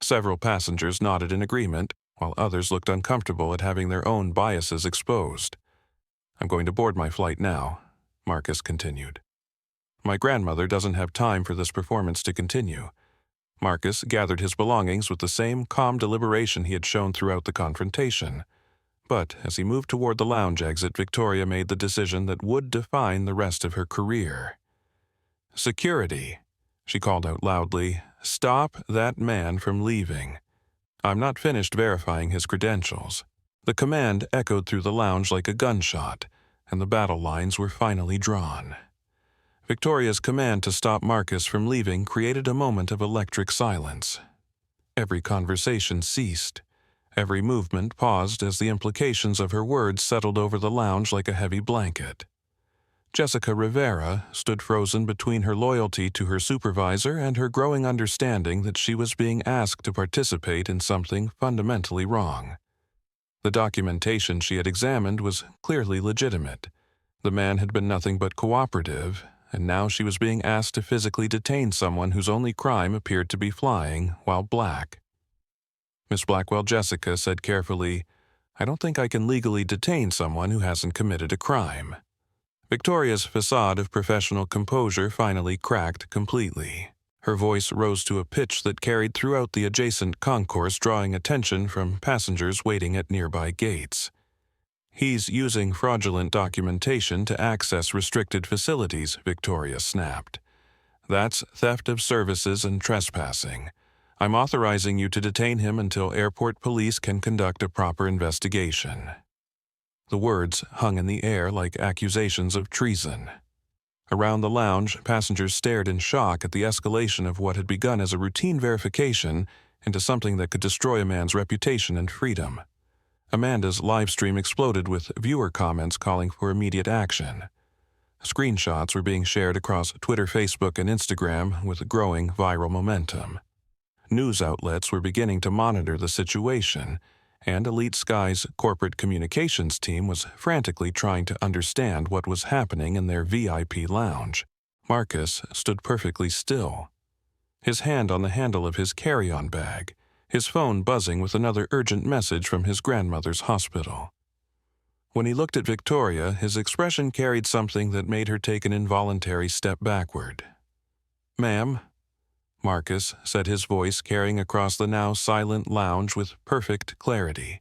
Several passengers nodded in agreement, while others looked uncomfortable at having their own biases exposed. "I'm going to board my flight now," Marcus continued. "My grandmother doesn't have time for this performance to continue." Marcus gathered his belongings with the same calm deliberation he had shown throughout the confrontation. But as he moved toward the lounge exit, Victoria made the decision that would define the rest of her career. "Security," she called out loudly, "stop that man from leaving. I'm not finished verifying his credentials." The command echoed through the lounge like a gunshot, and the battle lines were finally drawn. Victoria's command to stop Marcus from leaving created a moment of electric silence. Every conversation ceased. Every movement paused as the implications of her words settled over the lounge like a heavy blanket. Jessica Rivera stood frozen between her loyalty to her supervisor and her growing understanding that she was being asked to participate in something fundamentally wrong. The documentation she had examined was clearly legitimate. The man had been nothing but cooperative, and now she was being asked to physically detain someone whose only crime appeared to be flying while black. Miss Blackwell Jessica said carefully, "I don't think I can legally detain someone who hasn't committed a crime." Victoria's facade of professional composure finally cracked completely. Her voice rose to a pitch that carried throughout the adjacent concourse, drawing attention from passengers waiting at nearby gates. "He's using fraudulent documentation to access restricted facilities," Victoria snapped. "That's theft of services and trespassing. I'm authorizing you to detain him until airport police can conduct a proper investigation." The words hung in the air like accusations of treason. Around the lounge, passengers stared in shock at the escalation of what had begun as a routine verification into something that could destroy a man's reputation and freedom. Amanda's live stream exploded with viewer comments calling for immediate action. Screenshots were being shared across Twitter, Facebook, and Instagram with growing viral momentum. News outlets were beginning to monitor the situation, and Elite Sky's corporate communications team was frantically trying to understand what was happening in their VIP lounge. Marcus stood perfectly still, his hand on the handle of his carry-on bag, his phone buzzing with another urgent message from his grandmother's hospital. When he looked at Victoria, his expression carried something that made her take an involuntary step backward. "Ma'am," Marcus said, his voice carrying across the now silent lounge with perfect clarity,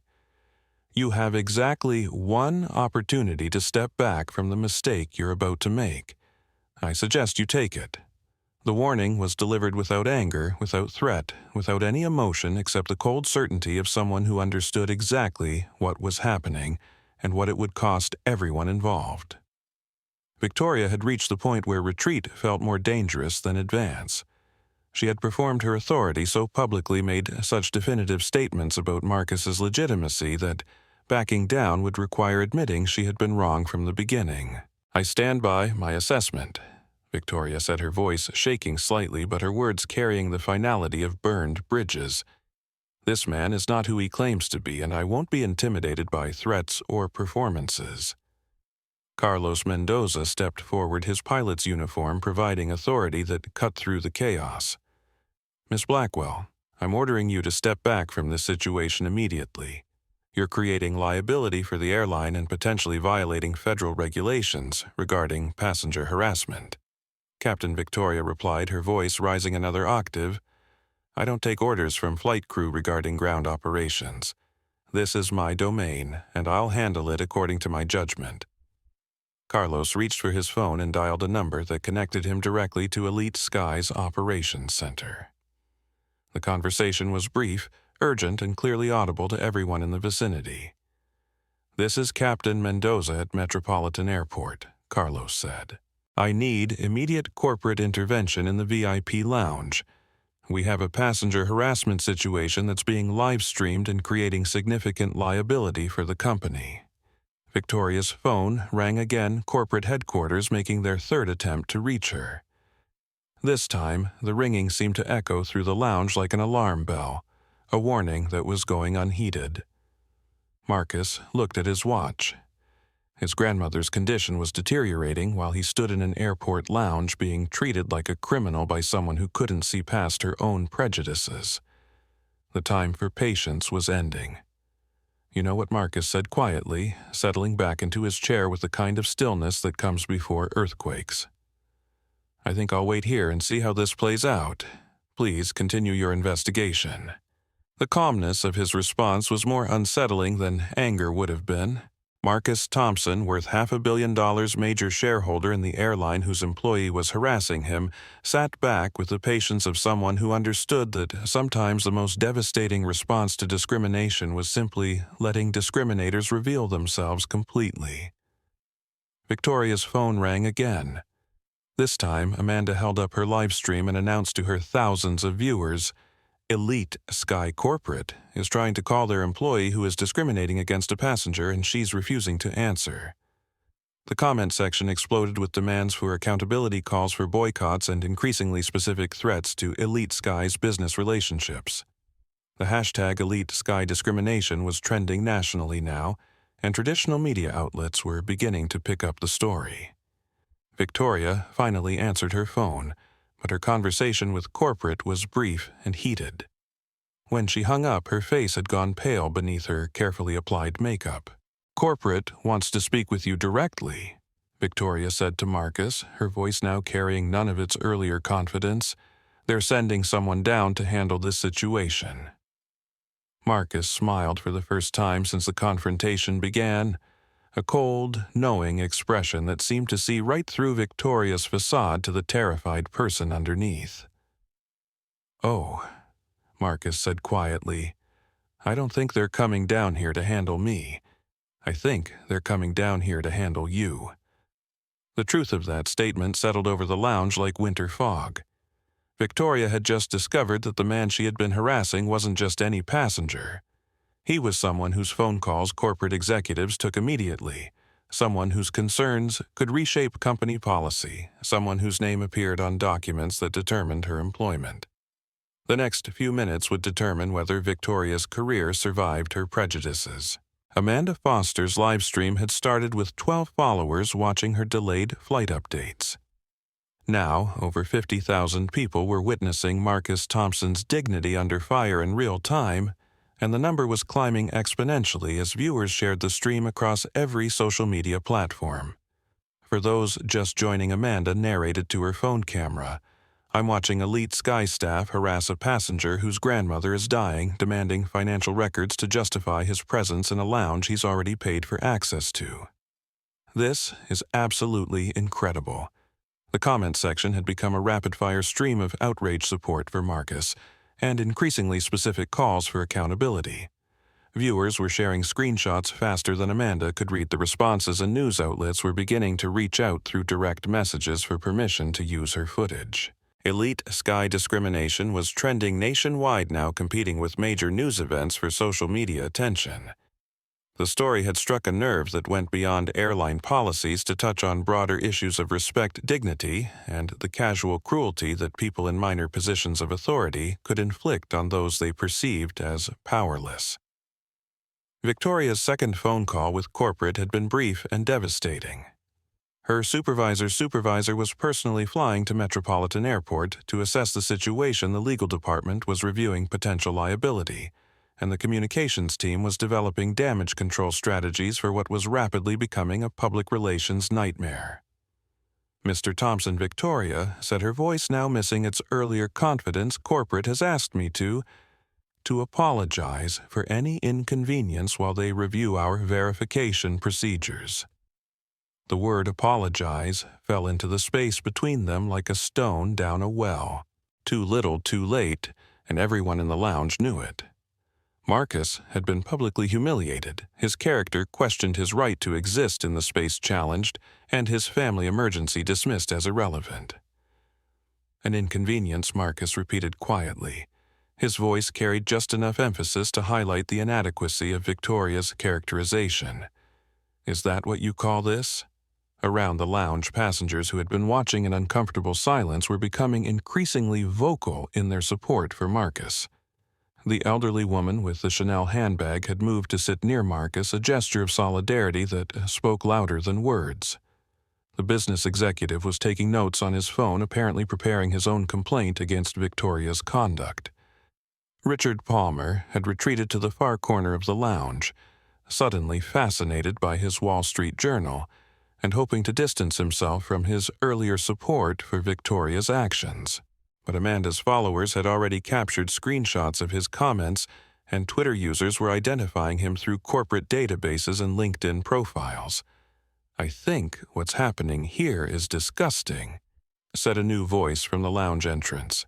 "you have exactly one opportunity to step back from the mistake you're about to make. I suggest you take it." The warning was delivered without anger, without threat, without any emotion except the cold certainty of someone who understood exactly what was happening and what it would cost everyone involved. Victoria had reached the point where retreat felt more dangerous than advance. She had performed her authority so publicly, made such definitive statements about Marcus's legitimacy that backing down would require admitting she had been wrong from the beginning. "I stand by my assessment," Victoria said, her voice shaking slightly but her words carrying the finality of burned bridges. "This man is not who he claims to be, and I won't be intimidated by threats or performances." Carlos Mendoza stepped forward, his pilot's uniform providing authority that cut through the chaos. "Miss Blackwell, I'm ordering you to step back from this situation immediately. You're creating liability for the airline and potentially violating federal regulations regarding passenger harassment." Captain Victoria replied, her voice rising another octave. "I don't take orders from flight crew regarding ground operations. This is my domain, and I'll handle it according to my judgment." Carlos reached for his phone and dialed a number that connected him directly to Elite Sky's operations center. The conversation was brief, urgent, and clearly audible to everyone in the vicinity. "This is Captain Mendoza at Metropolitan Airport," Carlos said. "I need immediate corporate intervention in the VIP lounge. We have a passenger harassment situation that's being live-streamed and creating significant liability for the company." Victoria's phone rang again, corporate headquarters making their third attempt to reach her. This time, the ringing seemed to echo through the lounge like an alarm bell, a warning that was going unheeded. Marcus looked at his watch. His grandmother's condition was deteriorating while he stood in an airport lounge being treated like a criminal by someone who couldn't see past her own prejudices. The time for patience was ending. "You know what," Marcus said quietly, settling back into his chair with the kind of stillness that comes before earthquakes. "I think I'll wait here and see how this plays out. Please continue your investigation." The calmness of his response was more unsettling than anger would have been. Marcus Thompson, worth $500 million, major shareholder in the airline whose employee was harassing him, sat back with the patience of someone who understood that sometimes the most devastating response to discrimination was simply letting discriminators reveal themselves completely. Victoria's phone rang again. This time, Amanda held up her live stream and announced to her thousands of viewers, "Elite Sky Corporate is trying to call their employee who is discriminating against a passenger and she's refusing to answer." The comment section exploded with demands for accountability, calls for boycotts, and increasingly specific threats to Elite Sky's business relationships. The hashtag Elite Sky discrimination was trending nationally now, and traditional media outlets were beginning to pick up the story. Victoria finally answered her phone, but her conversation with corporate was brief and heated. When she hung up, her face had gone pale beneath her carefully applied makeup. "Corporate wants to speak with you directly," Victoria said to Marcus, her voice now carrying none of its earlier confidence. "They're sending someone down to handle this situation." Marcus smiled for the first time since the confrontation began, a cold, knowing expression that seemed to see right through Victoria's facade to the terrified person underneath. "Oh," Marcus said quietly, "I don't think they're coming down here to handle me. I think they're coming down here to handle you." The truth of that statement settled over the lounge like winter fog. Victoria had just discovered that the man she had been harassing wasn't just any passenger. He was someone whose phone calls corporate executives took immediately, someone whose concerns could reshape company policy, someone whose name appeared on documents that determined her employment. The next few minutes would determine whether Victoria's career survived her prejudices. Amanda Foster's live stream had started with 12 followers watching her delayed flight updates. Now, over 50,000 people were witnessing Marcus Thompson's dignity under fire in real time, and the number was climbing exponentially as viewers shared the stream across every social media platform. For those just joining, Amanda narrated to her phone camera, "I'm watching Elite Sky staff harass a passenger whose grandmother is dying, demanding financial records to justify his presence in a lounge he's already paid for access to." This is absolutely incredible. The comment section had become a rapid-fire stream of outrage support for Marcus, and increasingly specific calls for accountability. Viewers were sharing screenshots faster than Amanda could read the responses, and news outlets were beginning to reach out through direct messages for permission to use her footage. Elite Sky discrimination was trending nationwide now, competing with major news events for social media attention. The story had struck a nerve that went beyond airline policies to touch on broader issues of respect, dignity, and the casual cruelty that people in minor positions of authority could inflict on those they perceived as powerless. Victoria's second phone call with corporate had been brief and devastating. Her supervisor's supervisor was personally flying to Metropolitan Airport to assess the situation. The legal department was reviewing potential liability, and the communications team was developing damage control strategies for what was rapidly becoming a public relations nightmare. "Mr. Thompson," Victoria said, her voice now missing its earlier confidence, "corporate has asked me to apologize for any inconvenience while they review our verification procedures." The word apologize fell into the space between them like a stone down a well. Too little, too late, and everyone in the lounge knew it. Marcus had been publicly humiliated, his character questioned, his right to exist in the space challenged, and his family emergency dismissed as irrelevant. "An inconvenience," Marcus repeated quietly. His voice carried just enough emphasis to highlight the inadequacy of Victoria's characterization. "Is that what you call this?" Around the lounge, passengers who had been watching in uncomfortable silence were becoming increasingly vocal in their support for Marcus. The elderly woman with the Chanel handbag had moved to sit near Marcus, a gesture of solidarity that spoke louder than words. The business executive was taking notes on his phone, apparently preparing his own complaint against Victoria's conduct. Richard Palmer had retreated to the far corner of the lounge, suddenly fascinated by his Wall Street Journal and hoping to distance himself from his earlier support for Victoria's actions. But Amanda's followers had already captured screenshots of his comments, and Twitter users were identifying him through corporate databases and LinkedIn profiles. "I think what's happening here is disgusting," said a new voice from the lounge entrance.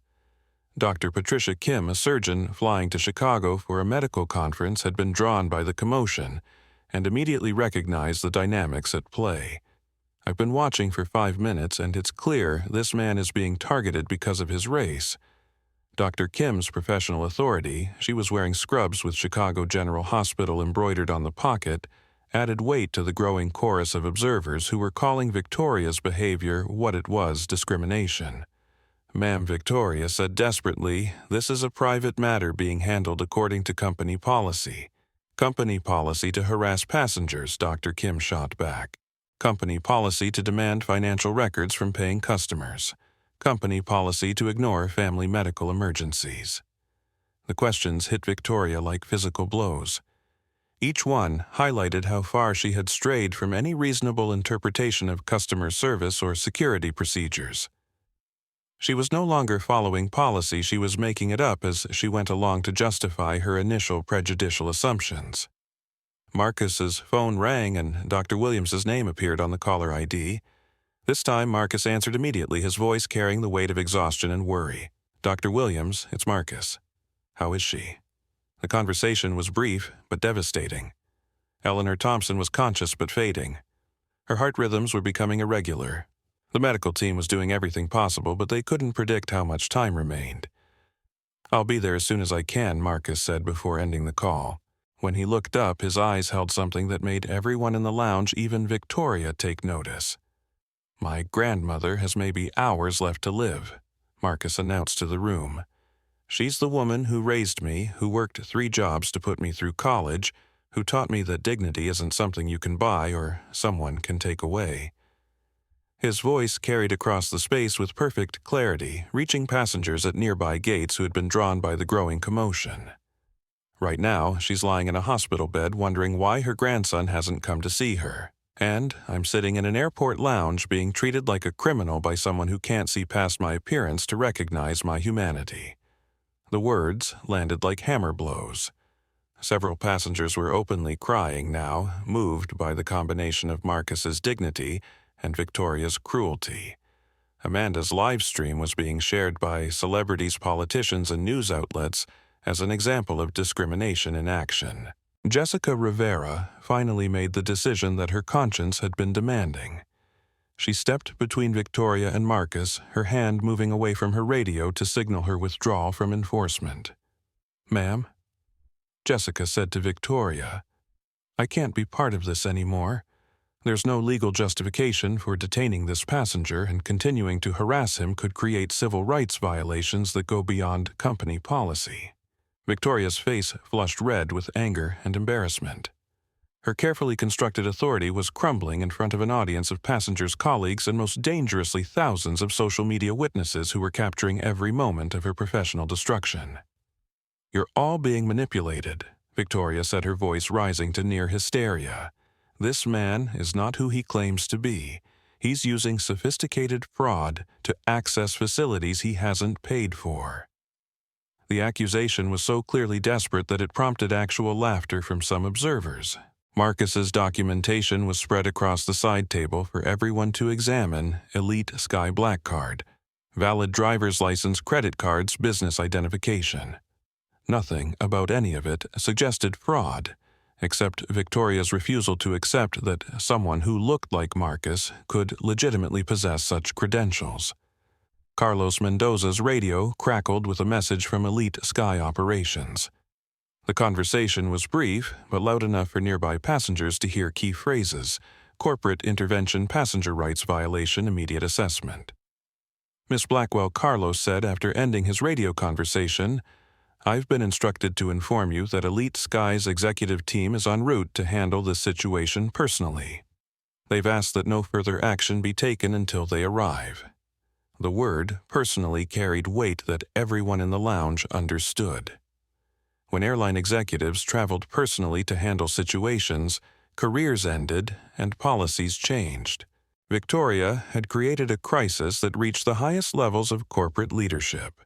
Dr. Patricia Kim, a surgeon flying to Chicago for a medical conference, had been drawn by the commotion and immediately recognized the dynamics at play. "I've been watching for 5 minutes, and it's clear this man is being targeted because of his race." Dr. Kim's professional authority, she was wearing scrubs with Chicago General Hospital embroidered on the pocket, added weight to the growing chorus of observers who were calling Victoria's behavior what it was: discrimination. "Ma'am," Victoria said desperately, "this is a private matter being handled according to company policy." "Company policy to harass passengers," Dr. Kim shot back. "Company policy to demand financial records from paying customers. Company policy to ignore family medical emergencies." The questions hit Victoria like physical blows. Each one highlighted how far she had strayed from any reasonable interpretation of customer service or security procedures. She was no longer following policy, she was making it up as she went along to justify her initial prejudicial assumptions. Marcus's phone rang and Dr. Williams's name appeared on the caller ID. This time Marcus answered immediately, his voice carrying the weight of exhaustion and worry. "Dr. Williams, it's Marcus. How is she?" The conversation was brief but devastating. Eleanor Thompson was conscious but fading. Her heart rhythms were becoming irregular. The medical team was doing everything possible, but they couldn't predict how much time remained. "I'll be there as soon as I can," Marcus said before ending the call. When he looked up, his eyes held something that made everyone in the lounge, even Victoria, take notice. "My grandmother has maybe hours left to live," Marcus announced to the room. "She's the woman who raised me, who worked 3 jobs to put me through college, who taught me that dignity isn't something you can buy or someone can take away." His voice carried across the space with perfect clarity, reaching passengers at nearby gates who had been drawn by the growing commotion. Right now, she's lying in a hospital bed wondering why her grandson hasn't come to see her. And I'm sitting in an airport lounge being treated like a criminal by someone who can't see past my appearance to recognize my humanity. The words landed like hammer blows. Several passengers were openly crying now, moved by the combination of Marcus's dignity and Victoria's cruelty. Amanda's live stream was being shared by celebrities, politicians, and news outlets as an example of discrimination in action. Jessica Rivera finally made the decision that her conscience had been demanding. She stepped between Victoria and Marcus, her hand moving away from her radio to signal her withdrawal from enforcement. "Ma'am?" Jessica said to Victoria, "I can't be part of this anymore. There's no legal justification for detaining this passenger, and continuing to harass him could create civil rights violations that go beyond company policy." Victoria's face flushed red with anger and embarrassment. Her carefully constructed authority was crumbling in front of an audience of passengers, colleagues, and most dangerously thousands of social media witnesses who were capturing every moment of her professional destruction. "You're all being manipulated," Victoria said, her voice rising to near hysteria. "This man is not who he claims to be. He's using sophisticated fraud to access facilities he hasn't paid for." The accusation was so clearly desperate that it prompted actual laughter from some observers. Marcus's documentation was spread across the side table for everyone to examine: Elite Sky Black Card, valid driver's license, credit cards, business identification. Nothing about any of it suggested fraud, except Victoria's refusal to accept that someone who looked like Marcus could legitimately possess such credentials. Carlos Mendoza's radio crackled with a message from Elite Sky Operations. The conversation was brief, but loud enough for nearby passengers to hear key phrases: corporate intervention, passenger rights violation, immediate assessment. Miss Blackwell, Carlos said after ending his radio conversation, "I've been instructed to inform you that Elite Sky's executive team is en route to handle this situation personally. They've asked that no further action be taken until they arrive." The word personally carried weight that everyone in the lounge understood. When airline executives traveled personally to handle situations, careers ended and policies changed. Victoria had created a crisis that reached the highest levels of corporate leadership.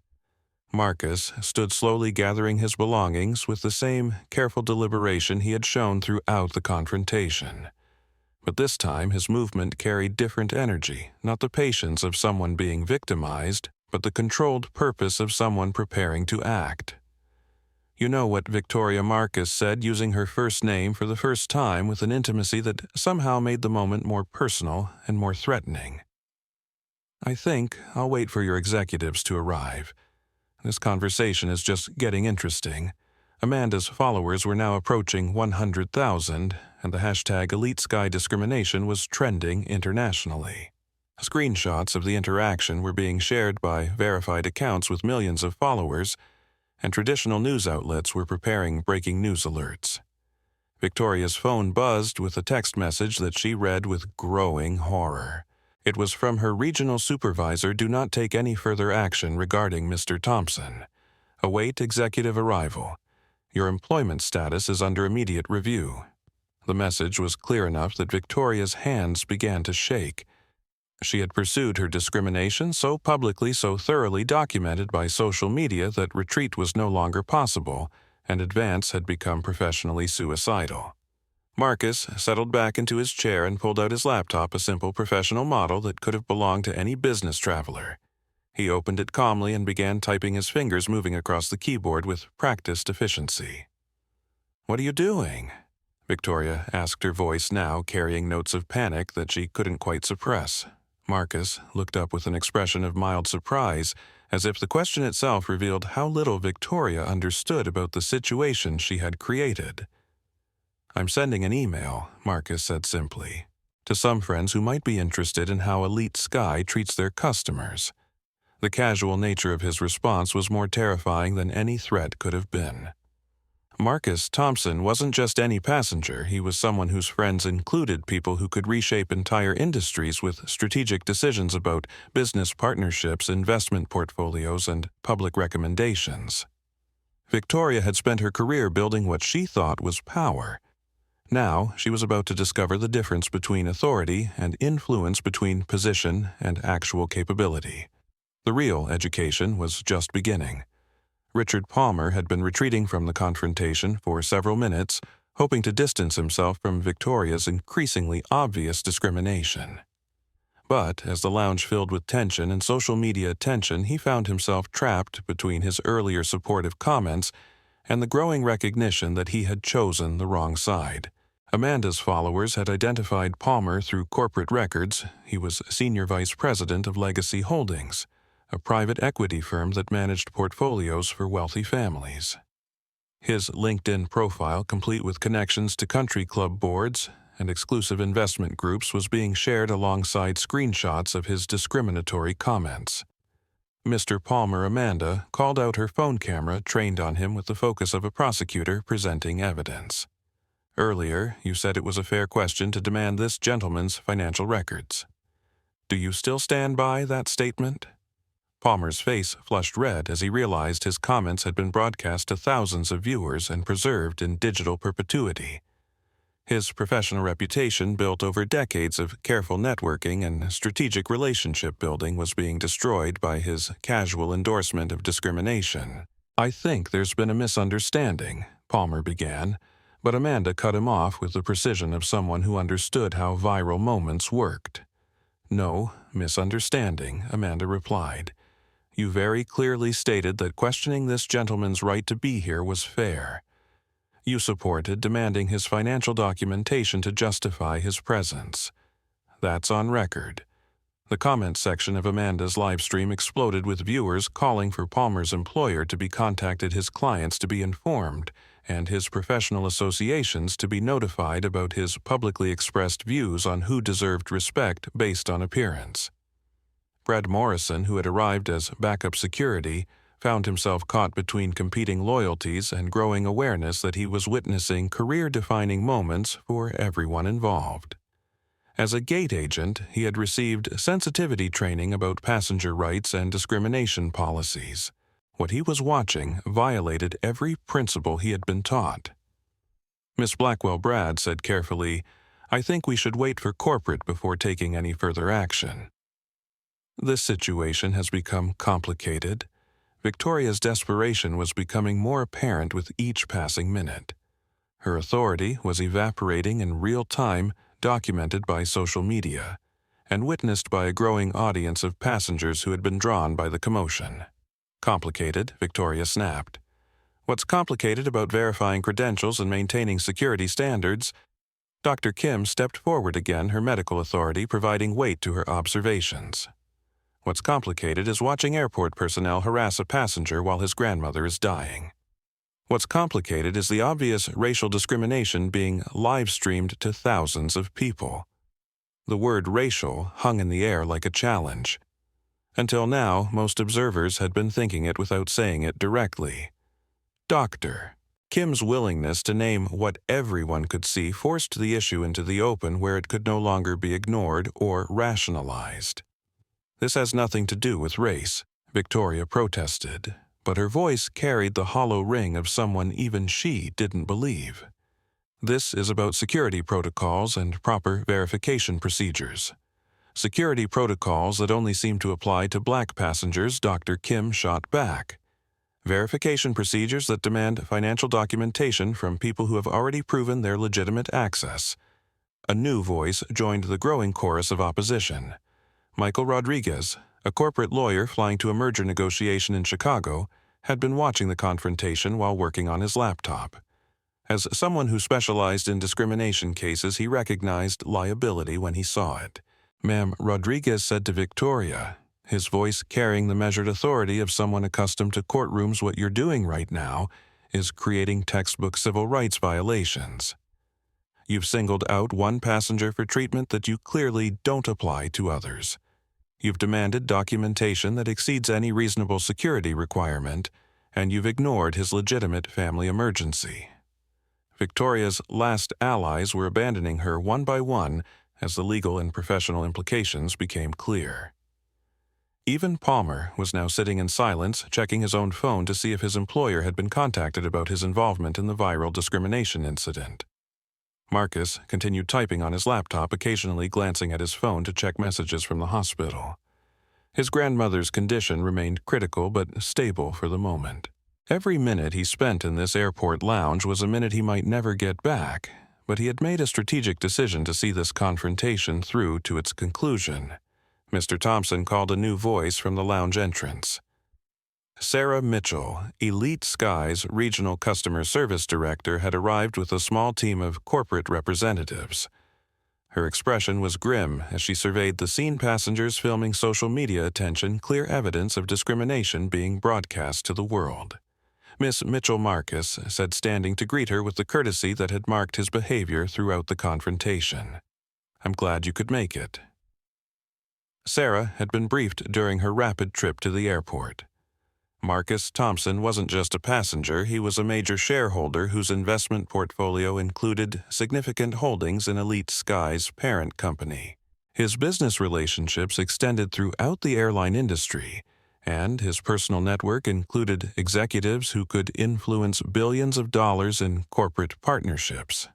Marcus stood slowly gathering his belongings with the same careful deliberation he had shown throughout the confrontation. But this time his movement carried different energy, not the patience of someone being victimized, but the controlled purpose of someone preparing to act. "You know what Victoria," Marcus said, using her first name for the first time with an intimacy that somehow made the moment more personal and more threatening. "I think I'll wait for your executives to arrive. This conversation is just getting interesting. Amanda's followers were now approaching 100,000, and the hashtag Elite Sky Discrimination was trending internationally. Screenshots of the interaction were being shared by verified accounts with millions of followers, and traditional news outlets were preparing breaking news alerts. Victoria's phone buzzed with a text message that she read with growing horror. It was from her regional supervisor: "Do not take any further action regarding Mr. Thompson. Await executive arrival. Your employment status is under immediate review." The message was clear enough that Victoria's hands began to shake. She had pursued her discrimination so publicly, so thoroughly documented by social media, that retreat was no longer possible, and advance had become professionally suicidal. Marcus settled back into his chair and pulled out his laptop, a simple professional model that could have belonged to any business traveler. He opened it calmly and began typing, his fingers moving across the keyboard with practiced efficiency. "What are you doing?" Victoria asked, her voice now carrying notes of panic that she couldn't quite suppress. Marcus looked up with an expression of mild surprise, as if the question itself revealed how little Victoria understood about the situation she had created. "I'm sending an email," Marcus said simply, "to some friends who might be interested in how Elite Sky treats their customers." The casual nature of his response was more terrifying than any threat could have been. Marcus Thompson wasn't just any passenger. He was someone whose friends included people who could reshape entire industries with strategic decisions about business partnerships, investment portfolios, and public recommendations. Victoria had spent her career building what she thought was power. Now she was about to discover the difference between authority and influence, between position and actual capability. The real education was just beginning. Richard Palmer had been retreating from the confrontation for several minutes, hoping to distance himself from Victoria's increasingly obvious discrimination. But as the lounge filled with tension and social media attention, he found himself trapped between his earlier supportive comments and the growing recognition that he had chosen the wrong side. Amanda's followers had identified Palmer through corporate records. He was senior vice president of Legacy Holdings, a private equity firm that managed portfolios for wealthy families. His LinkedIn profile, complete with connections to country club boards and exclusive investment groups, was being shared alongside screenshots of his discriminatory comments. Mr. Palmer, Amanda called out her phone camera, trained on him with the focus of a prosecutor presenting evidence. "Earlier, you said it was a fair question to demand this gentleman's financial records. Do you still stand by that statement?" Palmer's face flushed red as he realized his comments had been broadcast to thousands of viewers and preserved in digital perpetuity. His professional reputation, built over decades of careful networking and strategic relationship building, was being destroyed by his casual endorsement of discrimination. "I think there's been a misunderstanding," Palmer began, but Amanda cut him off with the precision of someone who understood how viral moments worked. "No misunderstanding," Amanda replied. "You very clearly stated that questioning this gentleman's right to be here was fair. You supported demanding his financial documentation to justify his presence. That's on record." The comment section of Amanda's livestream exploded with viewers calling for Palmer's employer to be contacted, his clients to be informed, and his professional associations to be notified about his publicly expressed views on who deserved respect based on appearance. Brad Morrison, who had arrived as backup security, found himself caught between competing loyalties and growing awareness that he was witnessing career-defining moments for everyone involved. As a gate agent, he had received sensitivity training about passenger rights and discrimination policies. What he was watching violated every principle he had been taught. Miss Blackwell Brad said carefully, "I think we should wait for corporate before taking any further action." This situation has become complicated. Victoria's desperation was becoming more apparent with each passing minute. Her authority was evaporating in real time, documented by social media, and witnessed by a growing audience of passengers who had been drawn by the commotion. "Complicated," Victoria snapped. "What's complicated about verifying credentials and maintaining security standards?" Dr. Kim stepped forward again, her medical authority providing weight to her observations. "What's complicated is watching airport personnel harass a passenger while his grandmother is dying." What's complicated is the obvious racial discrimination being live-streamed to thousands of people. The word racial hung in the air like a challenge. Until now, most observers had been thinking it without saying it directly. Doctor. Kim's willingness to name what everyone could see forced the issue into the open where it could no longer be ignored or rationalized. This has nothing to do with race, Victoria protested, but her voice carried the hollow ring of someone even she didn't believe. This is about security protocols and proper verification procedures. Security protocols that only seem to apply to black passengers, Dr. Kim shot back. Verification procedures that demand financial documentation from people who have already proven their legitimate access. A new voice joined the growing chorus of opposition. Michael Rodriguez, a corporate lawyer flying to a merger negotiation in Chicago, had been watching the confrontation while working on his laptop. As someone who specialized in discrimination cases, he recognized liability when he saw it. "Ma'am," Rodriguez said to Victoria, his voice carrying the measured authority of someone accustomed to courtrooms, "what you're doing right now is creating textbook civil rights violations. You've singled out one passenger for treatment that you clearly don't apply to others. You've demanded documentation that exceeds any reasonable security requirement, and you've ignored his legitimate family emergency." Victoria's last allies were abandoning her one by one as the legal and professional implications became clear. Even Palmer was now sitting in silence, checking his own phone to see if his employer had been contacted about his involvement in the viral discrimination incident. Marcus continued typing on his laptop, occasionally glancing at his phone to check messages from the hospital. His grandmother's condition remained critical but stable for the moment. Every minute he spent in this airport lounge was a minute he might never get back, but he had made a strategic decision to see this confrontation through to its conclusion. Mr. Thompson called a new voice from the lounge entrance. Sarah Mitchell, Elite Sky's Regional Customer Service Director, had arrived with a small team of corporate representatives. Her expression was grim as she surveyed the scene passengers filming social media attention, clear evidence of discrimination being broadcast to the world. Miss Mitchell Marcus said, standing to greet her with the courtesy that had marked his behavior throughout the confrontation. "I'm glad you could make it." Sarah had been briefed during her rapid trip to the airport. Marcus Thompson wasn't just a passenger, he was a major shareholder whose investment portfolio included significant holdings in Elite Sky's parent company. His business relationships extended throughout the airline industry, and his personal network included executives who could influence billions of dollars in corporate partnerships.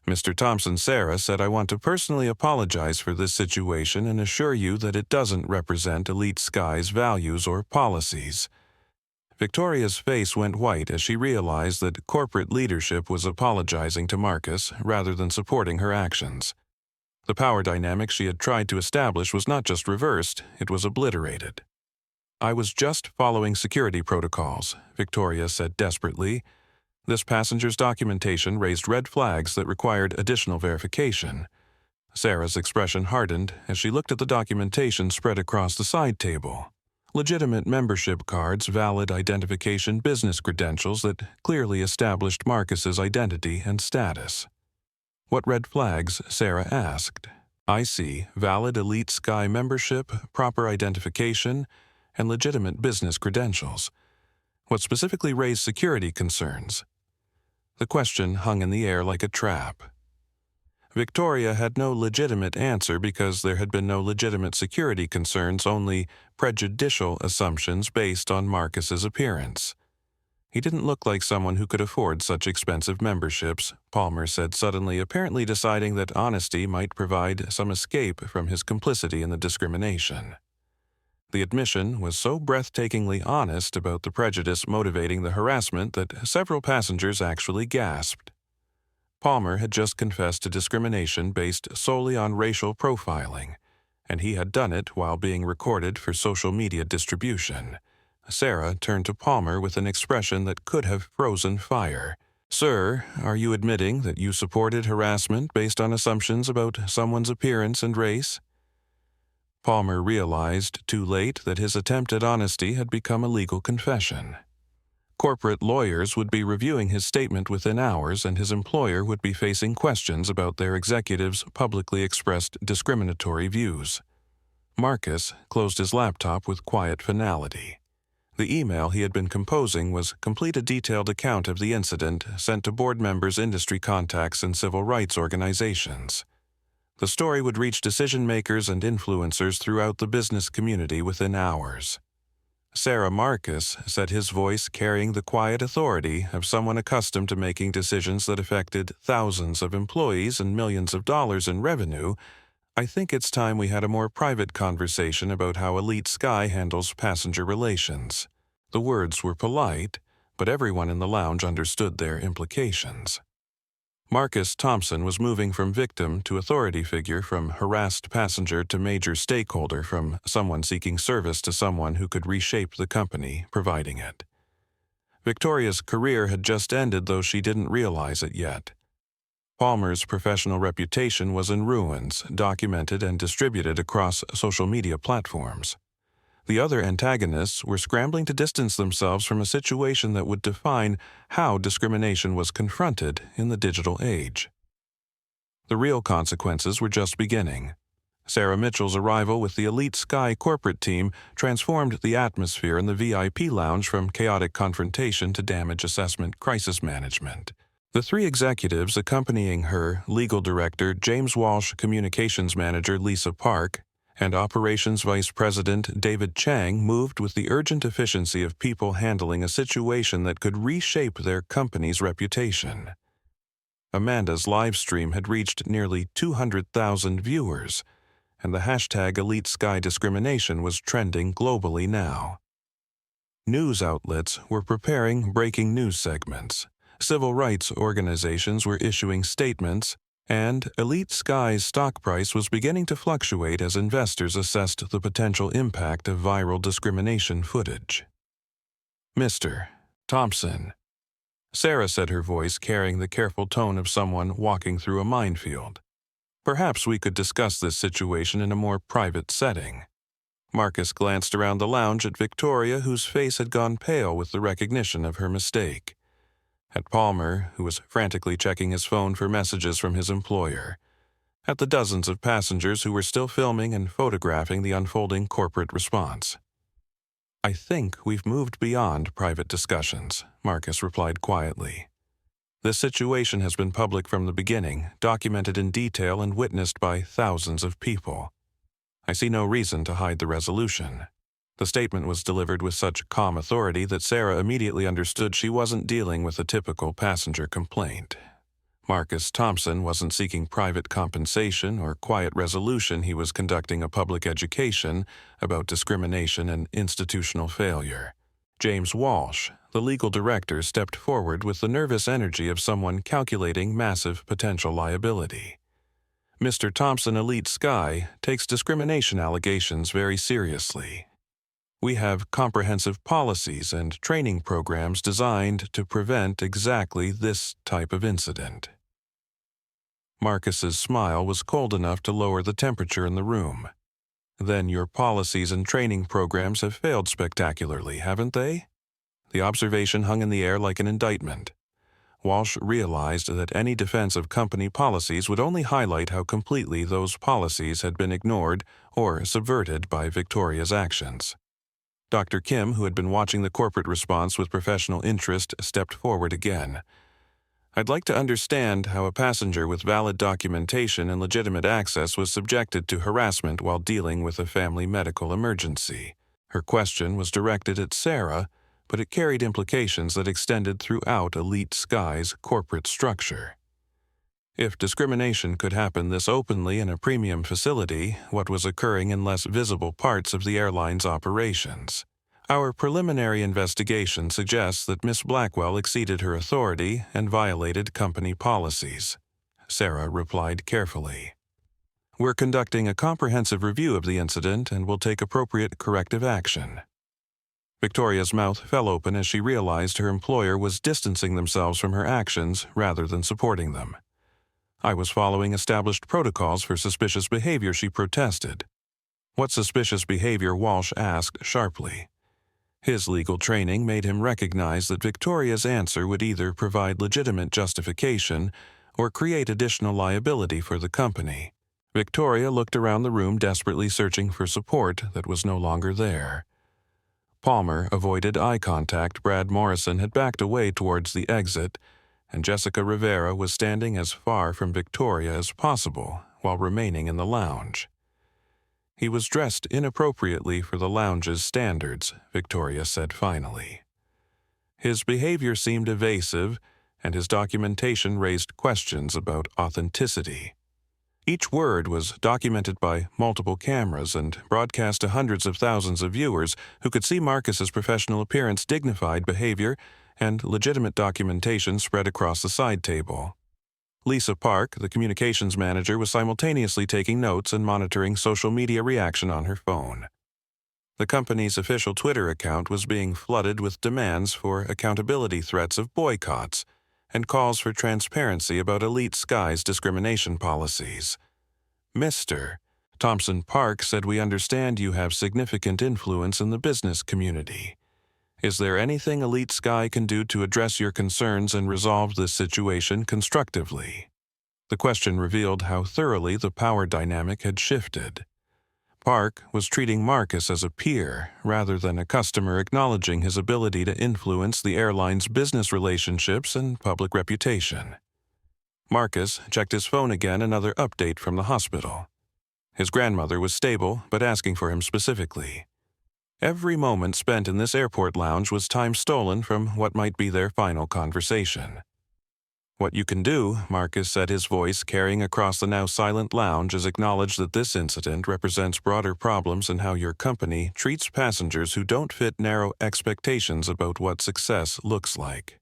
Mr. Thompson, Sarah said, "I want to personally apologize for this situation and assure you that it doesn't represent Elite Sky's values or policies." Victoria's face went white as she realized that corporate leadership was apologizing to Marcus rather than supporting her actions. The power dynamic she had tried to establish was not just reversed, it was obliterated. "I was just following security protocols," Victoria said desperately. This passenger's documentation raised red flags that required additional verification. Sarah's expression hardened as she looked at the documentation spread across the side table. Legitimate membership cards, valid identification, business credentials that clearly established Marcus's identity and status. "What red flags?" Sarah asked. "I see valid Elite Sky membership, proper identification, and legitimate business credentials. What specifically raised security concerns?" The question hung in the air like a trap. Victoria had no legitimate answer because there had been no legitimate security concerns, only prejudicial assumptions based on Marcus's appearance. "He didn't look like someone who could afford such expensive memberships," Palmer said suddenly, apparently deciding that honesty might provide some escape from his complicity in the discrimination. The admission was so breathtakingly honest about the prejudice motivating the harassment that several passengers actually gasped. Palmer had just confessed to discrimination based solely on racial profiling, and he had done it while being recorded for social media distribution. Sarah turned to Palmer with an expression that could have frozen fire. "Sir, are you admitting that you supported harassment based on assumptions about someone's appearance and race?" Palmer realized too late that his attempt at honesty had become a legal confession. Corporate lawyers would be reviewing his statement within hours, and his employer would be facing questions about their executives' publicly expressed discriminatory views. Marcus closed his laptop with quiet finality. The email he had been composing was complete a detailed account of the incident sent to board members, industry contacts, and civil rights organizations. The story would reach decision-makers and influencers throughout the business community within hours. Sarah Marcus said, his voice carrying the quiet authority of someone accustomed to making decisions that affected thousands of employees and millions of dollars in revenue, "I think it's time we had a more private conversation about how Elite Sky handles passenger relations." The words were polite, but everyone in the lounge understood their implications. Marcus Thompson was moving from victim to authority figure, from harassed passenger to major stakeholder, from someone seeking service to someone who could reshape the company providing it. Victoria's career had just ended, though she didn't realize it yet. Palmer's professional reputation was in ruins, documented and distributed across social media platforms. The other antagonists were scrambling to distance themselves from a situation that would define how discrimination was confronted in the digital age. The real consequences were just beginning. Sarah Mitchell's arrival with the Elite Sky corporate team transformed the atmosphere in the VIP lounge from chaotic confrontation to damage assessment crisis management. The three executives accompanying her, legal director James Walsh, communications manager Lisa Park, and operations vice president David Chang, moved with the urgent efficiency of people handling a situation that could reshape their company's reputation. Amanda's live stream had reached nearly 200,000 viewers, and the hashtag Elite Sky Discrimination was trending globally now. News outlets were preparing breaking news segments. Civil rights organizations were issuing statements, and Elite Sky's stock price was beginning to fluctuate as investors assessed the potential impact of viral discrimination footage. "Mr. Thompson," Sarah said, her voice carrying the careful tone of someone walking through a minefield. "Perhaps we could discuss this situation in a more private setting." Marcus glanced around the lounge at Victoria, whose face had gone pale with the recognition of her mistake. At Palmer, who was frantically checking his phone for messages from his employer. At the dozens of passengers who were still filming and photographing the unfolding corporate response. "I think we've moved beyond private discussions," Marcus replied quietly. "This situation has been public from the beginning, documented in detail and witnessed by thousands of people. I see no reason to hide the resolution." The statement was delivered with such calm authority that Sarah immediately understood she wasn't dealing with a typical passenger complaint. Marcus Thompson wasn't seeking private compensation or quiet resolution. He was conducting a public education about discrimination and institutional failure. James Walsh, the legal director, stepped forward with the nervous energy of someone calculating massive potential liability. "Mr. Thompson, Elite Sky takes discrimination allegations very seriously. We have comprehensive policies and training programs designed to prevent exactly this type of incident." Marcus's smile was cold enough to lower the temperature in the room. "Then your policies and training programs have failed spectacularly, haven't they?" The observation hung in the air like an indictment. Walsh realized that any defense of company policies would only highlight how completely those policies had been ignored or subverted by Victoria's actions. Dr. Kim, who had been watching the corporate response with professional interest, stepped forward again. "I'd like to understand how a passenger with valid documentation and legitimate access was subjected to harassment while dealing with a family medical emergency." Her question was directed at Sarah, but it carried implications that extended throughout Elite Sky's corporate structure. If discrimination could happen this openly in a premium facility, what was occurring in less visible parts of the airline's operations? "Our preliminary investigation suggests that Miss Blackwell exceeded her authority and violated company policies," Sarah replied carefully. "We're conducting a comprehensive review of the incident and will take appropriate corrective action." Victoria's mouth fell open as she realized her employer was distancing themselves from her actions rather than supporting them. "I was following established protocols for suspicious behavior," she protested. "What suspicious behavior?" Walsh asked sharply. His legal training made him recognize that Victoria's answer would either provide legitimate justification or create additional liability for the company. Victoria looked around the room, desperately searching for support that was no longer there. Palmer avoided eye contact. Brad Morrison had backed away towards the exit, and Jessica Rivera was standing as far from Victoria as possible while remaining in the lounge. He was dressed inappropriately for the lounge's standards, Victoria said finally. His behavior seemed evasive, and his documentation raised questions about authenticity. Each word was documented by multiple cameras and broadcast to hundreds of thousands of viewers who could see Marcus's professional appearance, dignified behavior, and legitimate documentation spread across the side table. Lisa Park, the communications manager, was simultaneously taking notes and monitoring social media reaction on her phone. The company's official Twitter account was being flooded with demands for accountability, threats of boycotts, and calls for transparency about Elite Sky's discrimination policies. Mr. Thompson Park said, "We understand you have significant influence in the business community. Is there anything Elite Sky can do to address your concerns and resolve this situation constructively?" The question revealed how thoroughly the power dynamic had shifted. Park was treating Marcus as a peer rather than a customer, acknowledging his ability to influence the airline's business relationships and public reputation. Marcus checked his phone again, another update from the hospital. His grandmother was stable, but asking for him specifically. Every moment spent in this airport lounge was time stolen from what might be their final conversation. "What you can do," Marcus said, his voice carrying across the now silent lounge, "is acknowledge that this incident represents broader problems in how your company treats passengers who don't fit narrow expectations about what success looks like."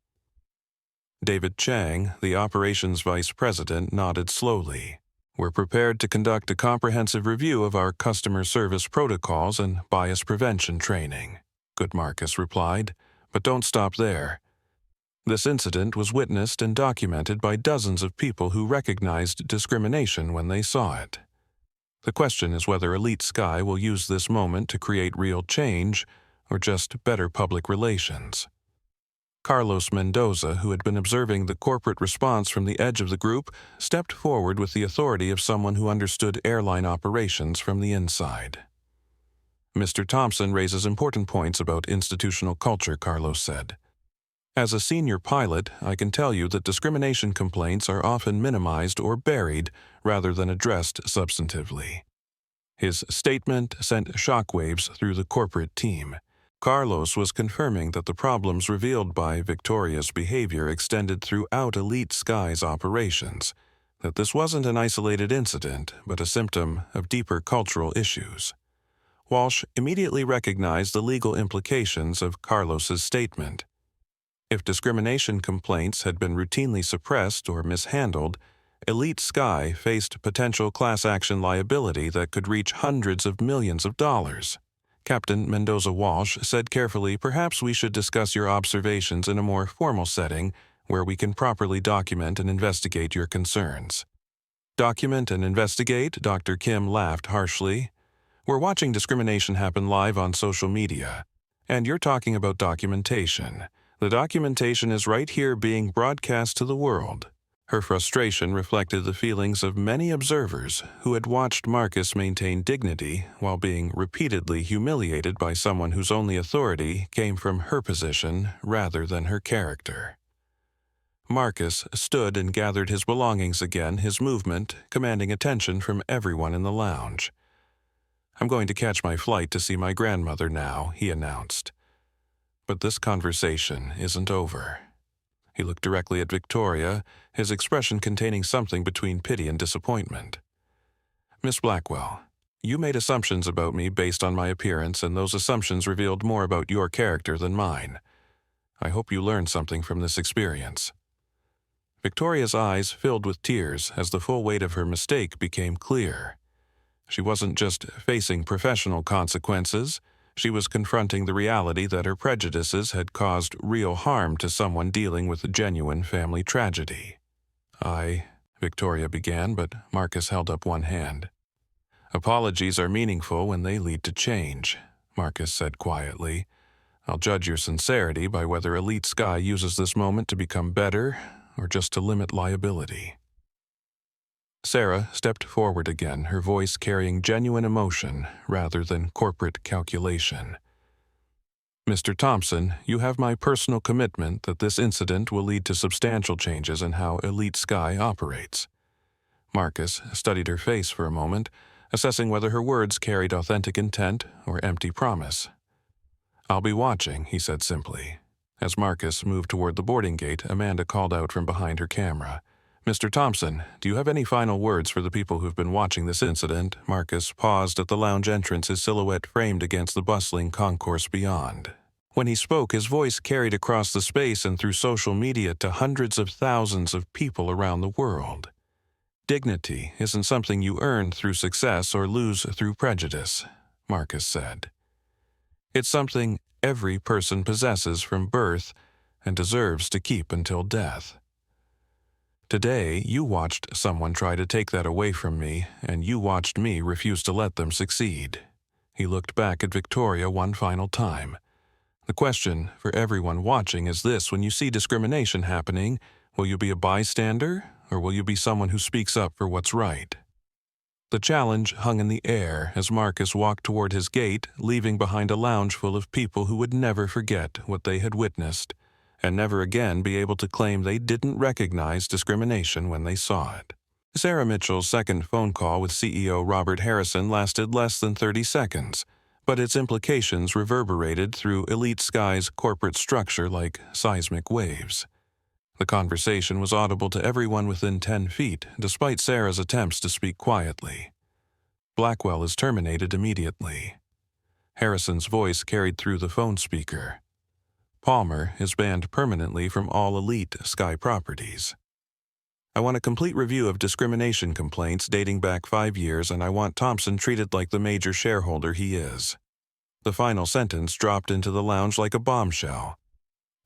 David Chang, the operations vice president, nodded slowly. "We're prepared to conduct a comprehensive review of our customer service protocols and bias prevention training," Good Marcus replied, "but don't stop there. This incident was witnessed and documented by dozens of people who recognized discrimination when they saw it. The question is whether Elite Sky will use this moment to create real change or just better public relations." Carlos Mendoza, who had been observing the corporate response from the edge of the group, stepped forward with the authority of someone who understood airline operations from the inside. "Mr. Thompson raises important points about institutional culture," Carlos said. "As a senior pilot, I can tell you that discrimination complaints are often minimized or buried rather than addressed substantively." His statement sent shockwaves through the corporate team. Carlos was confirming that the problems revealed by Victoria's behavior extended throughout Elite Sky's operations, that this wasn't an isolated incident, but a symptom of deeper cultural issues. Walsh immediately recognized the legal implications of Carlos's statement. If discrimination complaints had been routinely suppressed or mishandled, Elite Sky faced potential class action liability that could reach hundreds of millions of dollars. Captain Mendoza Walsh said carefully, "Perhaps we should discuss your observations in a more formal setting where we can properly document and investigate your concerns." "Document and investigate?" Dr. Kim laughed harshly. "We're watching discrimination happen live on social media, and you're talking about documentation. The documentation is right here being broadcast to the world." Her frustration reflected the feelings of many observers who had watched Marcus maintain dignity while being repeatedly humiliated by someone whose only authority came from her position rather than her character. Marcus stood and gathered his belongings again, his movement commanding attention from everyone in the lounge. "I'm going to catch my flight to see my grandmother now," he announced. "But this conversation isn't over." He looked directly at Victoria, his expression containing something between pity and disappointment. "Miss Blackwell, you made assumptions about me based on my appearance, and those assumptions revealed more about your character than mine. I hope you learned something from this experience." Victoria's eyes filled with tears as the full weight of her mistake became clear. She wasn't just facing professional consequences, she was confronting the reality that her prejudices had caused real harm to someone dealing with a genuine family tragedy. Victoria began, but Marcus held up one hand. "Apologies are meaningful when they lead to change," Marcus said quietly. I'll judge your sincerity by whether Elite Sky uses this moment to become better or just to limit liability. Sarah stepped forward again, her voice carrying genuine emotion rather than corporate calculation. Mr. Thompson, you have my personal commitment that this incident will lead to substantial changes in how Elite Sky operates. Marcus studied her face for a moment, assessing whether her words carried authentic intent or empty promise. I'll be watching, he said simply. As Marcus moved toward the boarding gate, Amanda called out from behind her camera. Mr. Thompson, do you have any final words for the people who've been watching this incident? Marcus paused at the lounge entrance, his silhouette framed against the bustling concourse beyond. When he spoke, his voice carried across the space and through social media to hundreds of thousands of people around the world. Dignity isn't something you earn through success or lose through prejudice, Marcus said. It's something every person possesses from birth and deserves to keep until death. Today, you watched someone try to take that away from me, and you watched me refuse to let them succeed. He looked back at Victoria one final time. The question for everyone watching is this: when you see discrimination happening, will you be a bystander, or will you be someone who speaks up for what's right? The challenge hung in the air as Marcus walked toward his gate, leaving behind a lounge full of people who would never forget what they had witnessed, and never again be able to claim they didn't recognize discrimination when they saw it. Sarah Mitchell's second phone call with CEO Robert Harrison lasted less than 30 seconds, but its implications reverberated through Elite Sky's corporate structure like seismic waves. The conversation was audible to everyone within 10 feet, despite Sarah's attempts to speak quietly. Blackwell is terminated immediately. Harrison's voice carried through the phone speaker. Palmer is banned permanently from all Elite Sky properties. I want a complete review of discrimination complaints dating back 5 years, and I want Thompson treated like the major shareholder he is. The final sentence dropped into the lounge like a bombshell.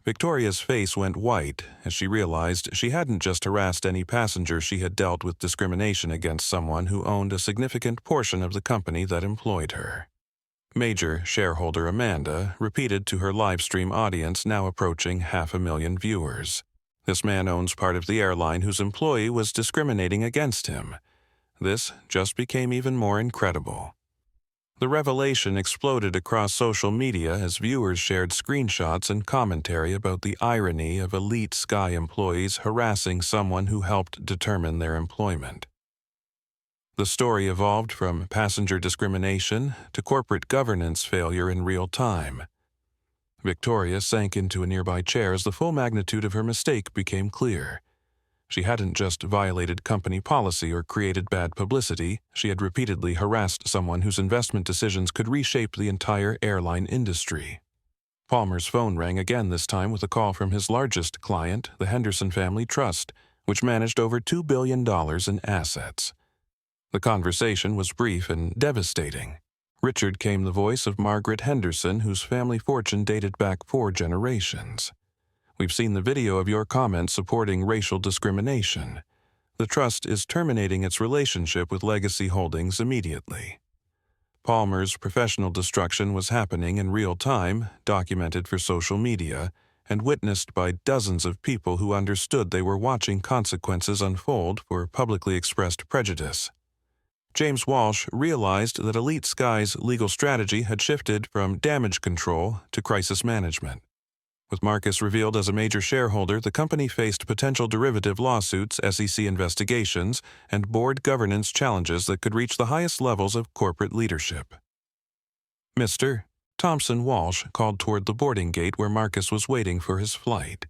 Victoria's face went white as she realized she hadn't just harassed any passenger, she had dealt with discrimination against someone who owned a significant portion of the company that employed her. Major shareholder Amanda repeated to her livestream audience, now approaching 500,000 viewers. This man owns part of the airline whose employee was discriminating against him. This just became even more incredible. The revelation exploded across social media as viewers shared screenshots and commentary about the irony of Elite Sky employees harassing someone who helped determine their employment. The story evolved from passenger discrimination to corporate governance failure in real time. Victoria sank into a nearby chair as the full magnitude of her mistake became clear. She hadn't just violated company policy or created bad publicity, she had repeatedly harassed someone whose investment decisions could reshape the entire airline industry. Palmer's phone rang again, this time with a call from his largest client, the Henderson Family Trust, which managed over $2 billion in assets. The conversation was brief and devastating. Richard came the voice of Margaret Henderson, whose family fortune dated back 4 generations. We've seen the video of your comments supporting racial discrimination. The trust is terminating its relationship with Legacy Holdings immediately. Palmer's professional destruction was happening in real time, documented for social media, and witnessed by dozens of people who understood they were watching consequences unfold for publicly expressed prejudice. James Walsh realized that Elite Sky's legal strategy had shifted from damage control to crisis management. With Marcus revealed as a major shareholder, the company faced potential derivative lawsuits, SEC investigations, and board governance challenges that could reach the highest levels of corporate leadership. Mr. Thompson Walsh called toward the boarding gate where Marcus was waiting for his flight.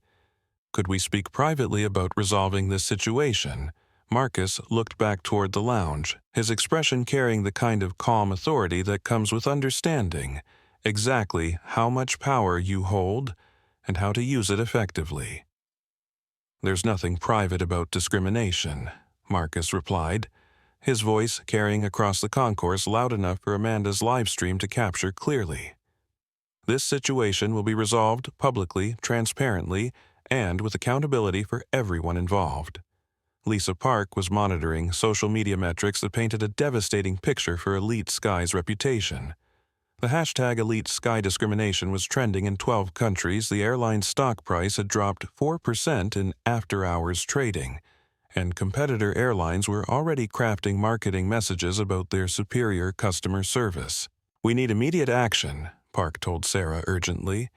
Could we speak privately about resolving this situation? Marcus looked back toward the lounge, his expression carrying the kind of calm authority that comes with understanding exactly how much power you hold and how to use it effectively. There's nothing private about discrimination, Marcus replied, his voice carrying across the concourse loud enough for Amanda's live stream to capture clearly. This situation will be resolved publicly, transparently, and with accountability for everyone involved. Lisa Park was monitoring social media metrics that painted a devastating picture for Elite Sky's reputation. The hashtag Elite Sky discrimination was trending in 12 countries. The airline's stock price had dropped 4% in after-hours trading, and competitor airlines were already crafting marketing messages about their superior customer service. "We need immediate action," Park told Sarah urgently.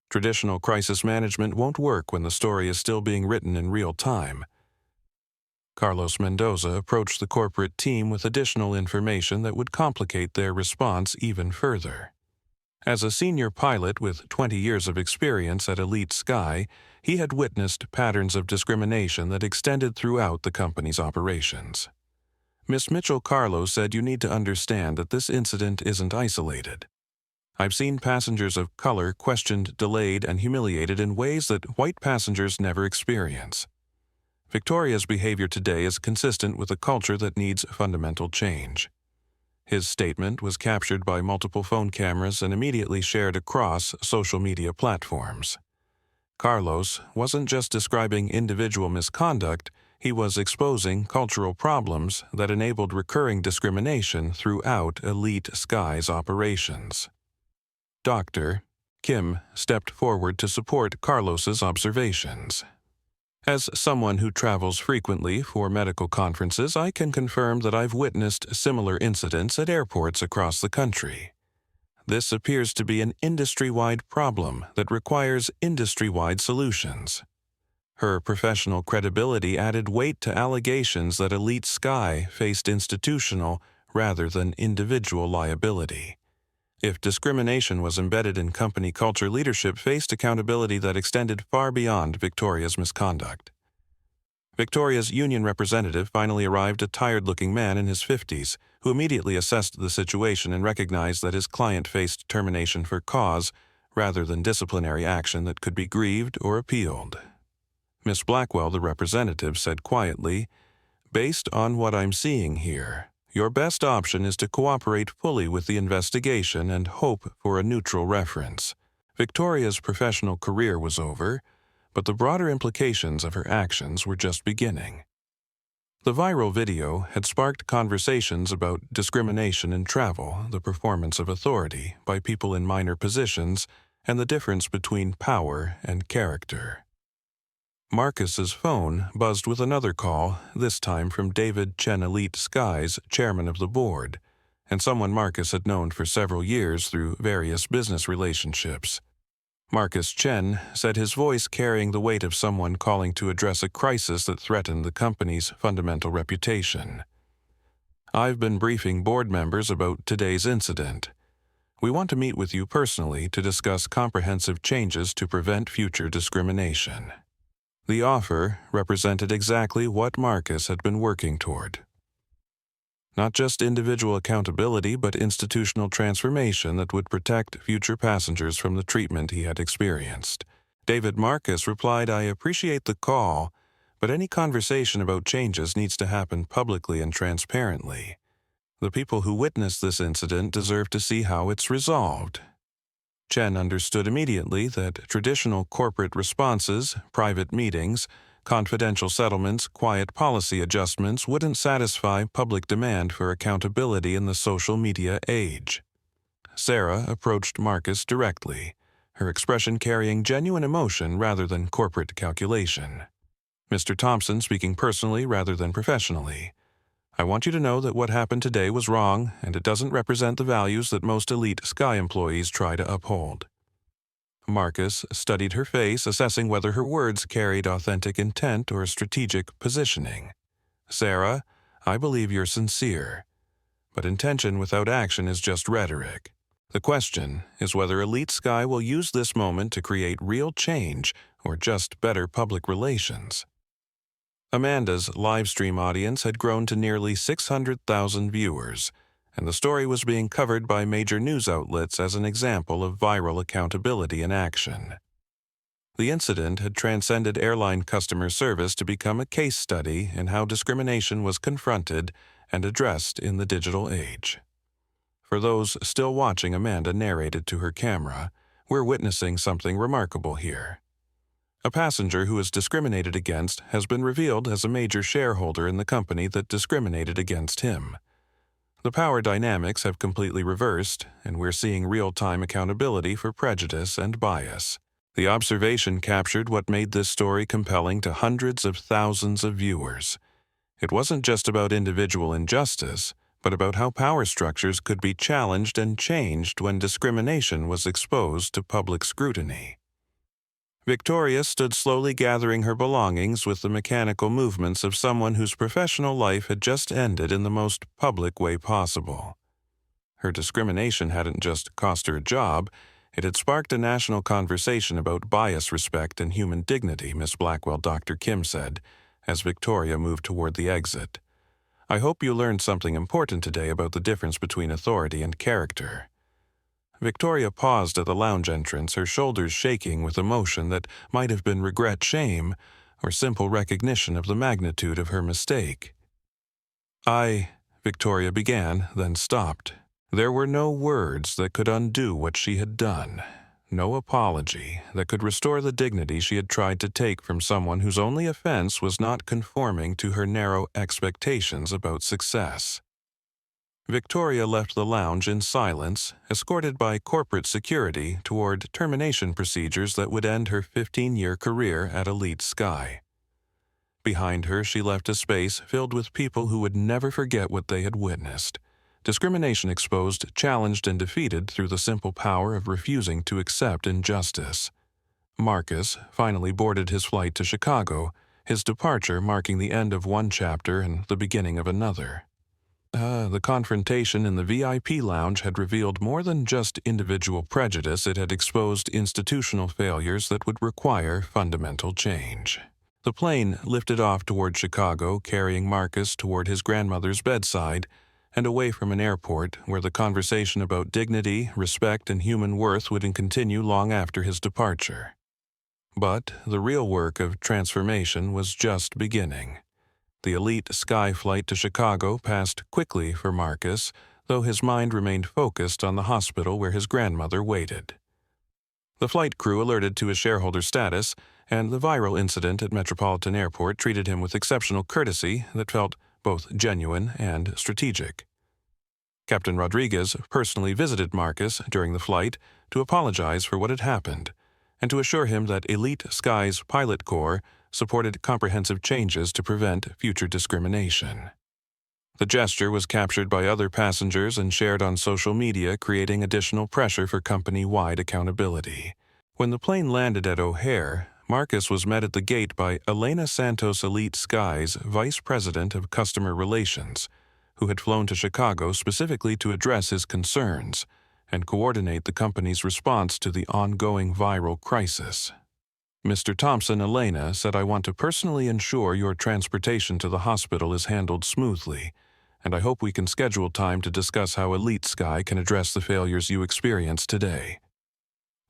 "Traditional crisis management won't work when the story is still being written in real time." Carlos Mendoza approached the corporate team with additional information that would complicate their response even further. As a senior pilot with 20 years of experience at Elite Sky, he had witnessed patterns of discrimination that extended throughout the company's operations. "Miss Mitchell Carlos said you need to understand that this incident isn't isolated. I've seen passengers of color questioned, delayed, and humiliated in ways that white passengers never experience. Victoria's behavior today is consistent with a culture that needs fundamental change." His statement was captured by multiple phone cameras and immediately shared across social media platforms. Carlos wasn't just describing individual misconduct, he was exposing cultural problems that enabled recurring discrimination throughout Elite Sky's operations. Dr. Kim stepped forward to support Carlos's observations. "As someone who travels frequently for medical conferences, I can confirm that I've witnessed similar incidents at airports across the country. This appears to be an industry-wide problem that requires industry-wide solutions." Her professional credibility added weight to allegations that Elite Sky faced institutional rather than individual liability. If discrimination was embedded in company culture, leadership faced accountability that extended far beyond Victoria's misconduct. Victoria's union representative finally arrived, a tired-looking man in his 50s, who immediately assessed the situation and recognized that his client faced termination for cause rather than disciplinary action that could be grieved or appealed. Miss Blackwell, the representative, said quietly, "Based on what I'm seeing here, your best option is to cooperate fully with the investigation and hope for a neutral reference." Victoria's professional career was over, but the broader implications of her actions were just beginning. The viral video had sparked conversations about discrimination in travel, the performance of authority by people in minor positions, and the difference between power and character. Marcus's phone buzzed with another call, this time from David Chen, Elite Sky's chairman of the board, and someone Marcus had known for several years through various business relationships. Marcus Chen said, his voice carrying the weight of someone calling to address a crisis that threatened the company's fundamental reputation. "I've been briefing board members about today's incident. We want to meet with you personally to discuss comprehensive changes to prevent future discrimination." The offer represented exactly what Marcus had been working toward. Not just individual accountability, but institutional transformation that would protect future passengers from the treatment he had experienced. David Marcus replied, "I appreciate the call, but any conversation about changes needs to happen publicly and transparently. The people who witnessed this incident deserve to see how it's resolved." Chen understood immediately that traditional corporate responses, private meetings, confidential settlements, quiet policy adjustments wouldn't satisfy public demand for accountability in the social media age. Sarah approached Marcus directly, her expression carrying genuine emotion rather than corporate calculation. "Mr. Thompson speaking personally rather than professionally. I want you to know that what happened today was wrong, and it doesn't represent the values that most Elite Sky employees try to uphold." Marcus studied her face, assessing whether her words carried authentic intent or strategic positioning. "Sarah, I believe you're sincere, but intention without action is just rhetoric. The question is whether Elite Sky will use this moment to create real change or just better public relations." Amanda's livestream audience had grown to nearly 600,000 viewers, and the story was being covered by major news outlets as an example of viral accountability in action. The incident had transcended airline customer service to become a case study in how discrimination was confronted and addressed in the digital age. For those still watching, Amanda narrated to her camera, "We're witnessing something remarkable here. A passenger who is discriminated against has been revealed as a major shareholder in the company that discriminated against him. The power dynamics have completely reversed, and we're seeing real-time accountability for prejudice and bias. The observation captured what made this story compelling to hundreds of thousands of viewers. It wasn't just about individual injustice, but about how power structures could be challenged and changed when discrimination was exposed to public scrutiny. Victoria stood slowly gathering her belongings with the mechanical movements of someone whose professional life had just ended in the most public way possible. Her discrimination hadn't just cost her a job, it had sparked a national conversation about bias, respect, and human dignity, Miss Blackwell, Dr. Kim said, as Victoria moved toward the exit. I hope you learned something important today about the difference between authority and character. Victoria paused at the lounge entrance, her shoulders shaking with emotion that might have been regret, shame, or simple recognition of the magnitude of her mistake. Victoria began, then stopped. There were no words that could undo what she had done, no apology that could restore the dignity she had tried to take from someone whose only offense was not conforming to her narrow expectations about success. Victoria left the lounge in silence, escorted by corporate security toward termination procedures that would end her 15-year career at Elite Sky. Behind her, she left a space filled with people who would never forget what they had witnessed. Discrimination exposed, challenged, and defeated through the simple power of refusing to accept injustice. Marcus finally boarded his flight to Chicago, his departure marking the end of one chapter and the beginning of another. The confrontation in the VIP lounge had revealed more than just individual prejudice. It had exposed institutional failures that would require fundamental change. The plane lifted off toward Chicago, carrying Marcus toward his grandmother's bedside and away from an airport where the conversation about dignity, respect, and human worth would continue long after his departure. But the real work of transformation was just beginning. The Elite Sky flight to Chicago passed quickly for Marcus, though his mind remained focused on the hospital where his grandmother waited. The flight crew alerted to his shareholder status, and the viral incident at Metropolitan Airport treated him with exceptional courtesy that felt both genuine and strategic. Captain Rodriguez personally visited Marcus during the flight to apologize for what had happened, and to assure him that Elite Sky's pilot corps supported comprehensive changes to prevent future discrimination. The gesture was captured by other passengers and shared on social media, creating additional pressure for company-wide accountability. When the plane landed at O'Hare, Marcus was met at the gate by Elena Santos, Elite Sky's Vice President of Customer Relations, who had flown to Chicago specifically to address his concerns and coordinate the company's response to the ongoing viral crisis. Mr. Thompson, Elena said, I want to personally ensure your transportation to the hospital is handled smoothly, and I hope we can schedule time to discuss how Elite Sky can address the failures you experienced today.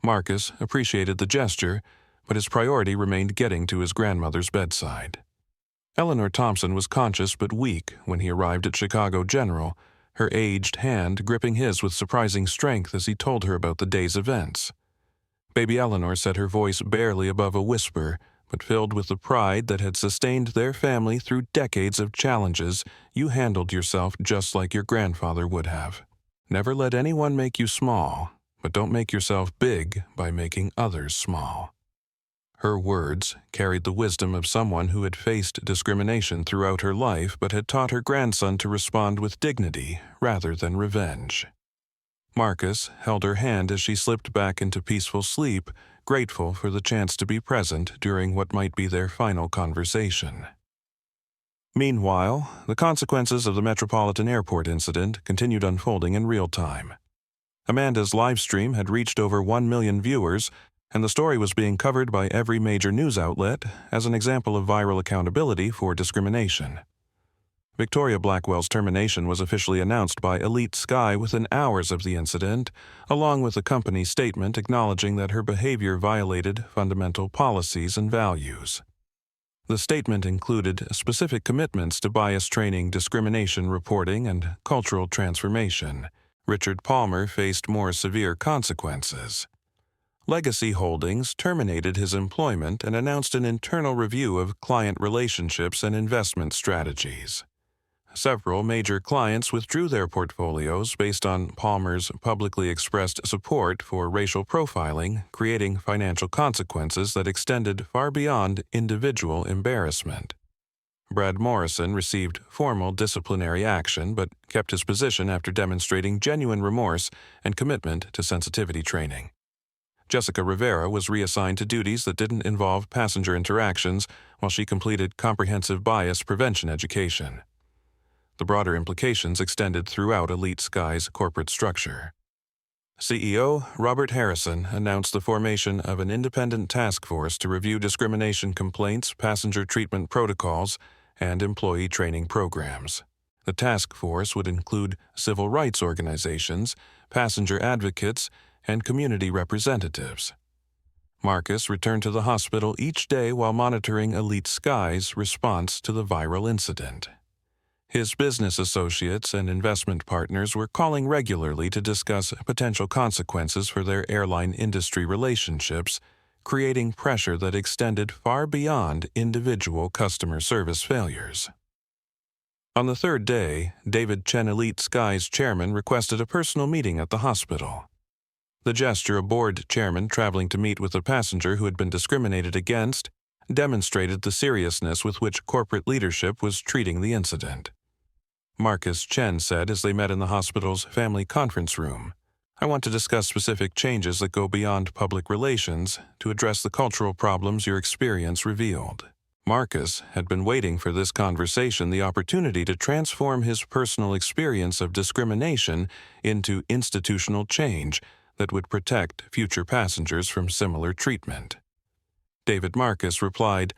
Marcus appreciated the gesture, but his priority remained getting to his grandmother's bedside. Eleanor Thompson was conscious but weak when he arrived at Chicago General, her aged hand gripping his with surprising strength as he told her about the day's events. Baby Eleanor said, her voice barely above a whisper, but filled with the pride that had sustained their family through decades of challenges, you handled yourself just like your grandfather would have. Never let anyone make you small, but don't make yourself big by making others small. Her words carried the wisdom of someone who had faced discrimination throughout her life but had taught her grandson to respond with dignity rather than revenge. Marcus held her hand as she slipped back into peaceful sleep, grateful for the chance to be present during what might be their final conversation. Meanwhile, the consequences of the Metropolitan Airport incident continued unfolding in real time. Amanda's live stream had reached over 1 million viewers, and the story was being covered by every major news outlet as an example of viral accountability for discrimination. Victoria Blackwell's termination was officially announced by Elite Sky within hours of the incident, along with a company statement acknowledging that her behavior violated fundamental policies and values. The statement included specific commitments to bias training, discrimination reporting, and cultural transformation. Richard Palmer faced more severe consequences. Legacy Holdings terminated his employment and announced an internal review of client relationships and investment strategies. several major clients withdrew their portfolios based on Palmer's publicly expressed support for racial profiling, creating financial consequences that extended far beyond individual embarrassment. Brad Morrison received formal disciplinary action but kept his position after demonstrating genuine remorse and commitment to sensitivity training. Jessica Rivera was reassigned to duties that didn't involve passenger interactions while she completed comprehensive bias prevention education. The broader implications extended throughout Elite Sky's corporate structure. CEO Robert Harrison announced the formation of an independent task force to review discrimination complaints, passenger treatment protocols, and employee training programs. The task force would include civil rights organizations, passenger advocates, and community representatives. Marcus returned to the hospital each day while monitoring Elite Sky's response to the viral incident. His business associates and investment partners were calling regularly to discuss potential consequences for their airline industry relationships, creating pressure that extended far beyond individual customer service failures. On the third day, David Chen, Elite Sky's chairman, requested a personal meeting at the hospital. The gesture, a board chairman traveling to meet with a passenger who had been discriminated against, demonstrated the seriousness with which corporate leadership was treating the incident. Marcus Chen said as they met in the hospital's family conference room, "I want to discuss specific changes that go beyond public relations to address the cultural problems your experience revealed." Marcus had been waiting for this conversation, the opportunity to transform his personal experience of discrimination into institutional change that would protect future passengers from similar treatment. David Marcus replied,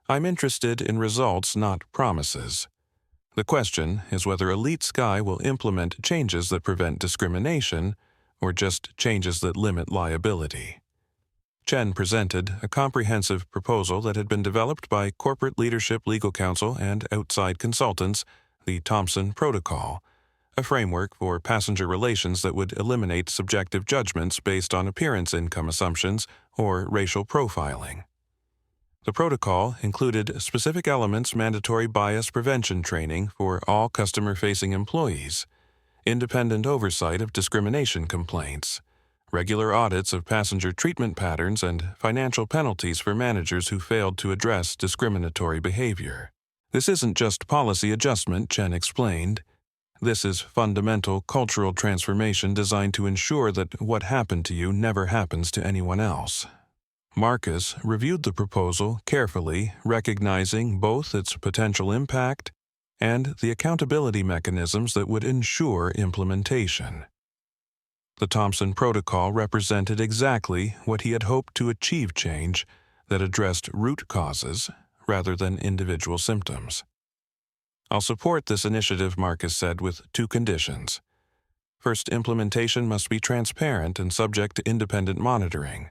"I'm interested in results, not promises. The question is whether Elite Sky will implement changes that prevent discrimination or just changes that limit liability." Chen presented a comprehensive proposal that had been developed by corporate leadership, legal counsel, and outside consultants, the Thompson Protocol, a framework for passenger relations that would eliminate subjective judgments based on appearance income assumptions or racial profiling. The protocol included specific elements: mandatory bias prevention training for all customer-facing employees, independent oversight of discrimination complaints, regular audits of passenger treatment patterns, and financial penalties for managers who failed to address discriminatory behavior. "This isn't just policy adjustment," Chen explained. "This is fundamental cultural transformation designed to ensure that what happened to you never happens to anyone else." Marcus reviewed the proposal carefully, recognizing both its potential impact and the accountability mechanisms that would ensure implementation. The Thompson Protocol represented exactly what he had hoped to achieve: change that addressed root causes rather than individual symptoms. "I'll support this initiative," Marcus said, "with two conditions. First, implementation must be transparent and subject to independent monitoring.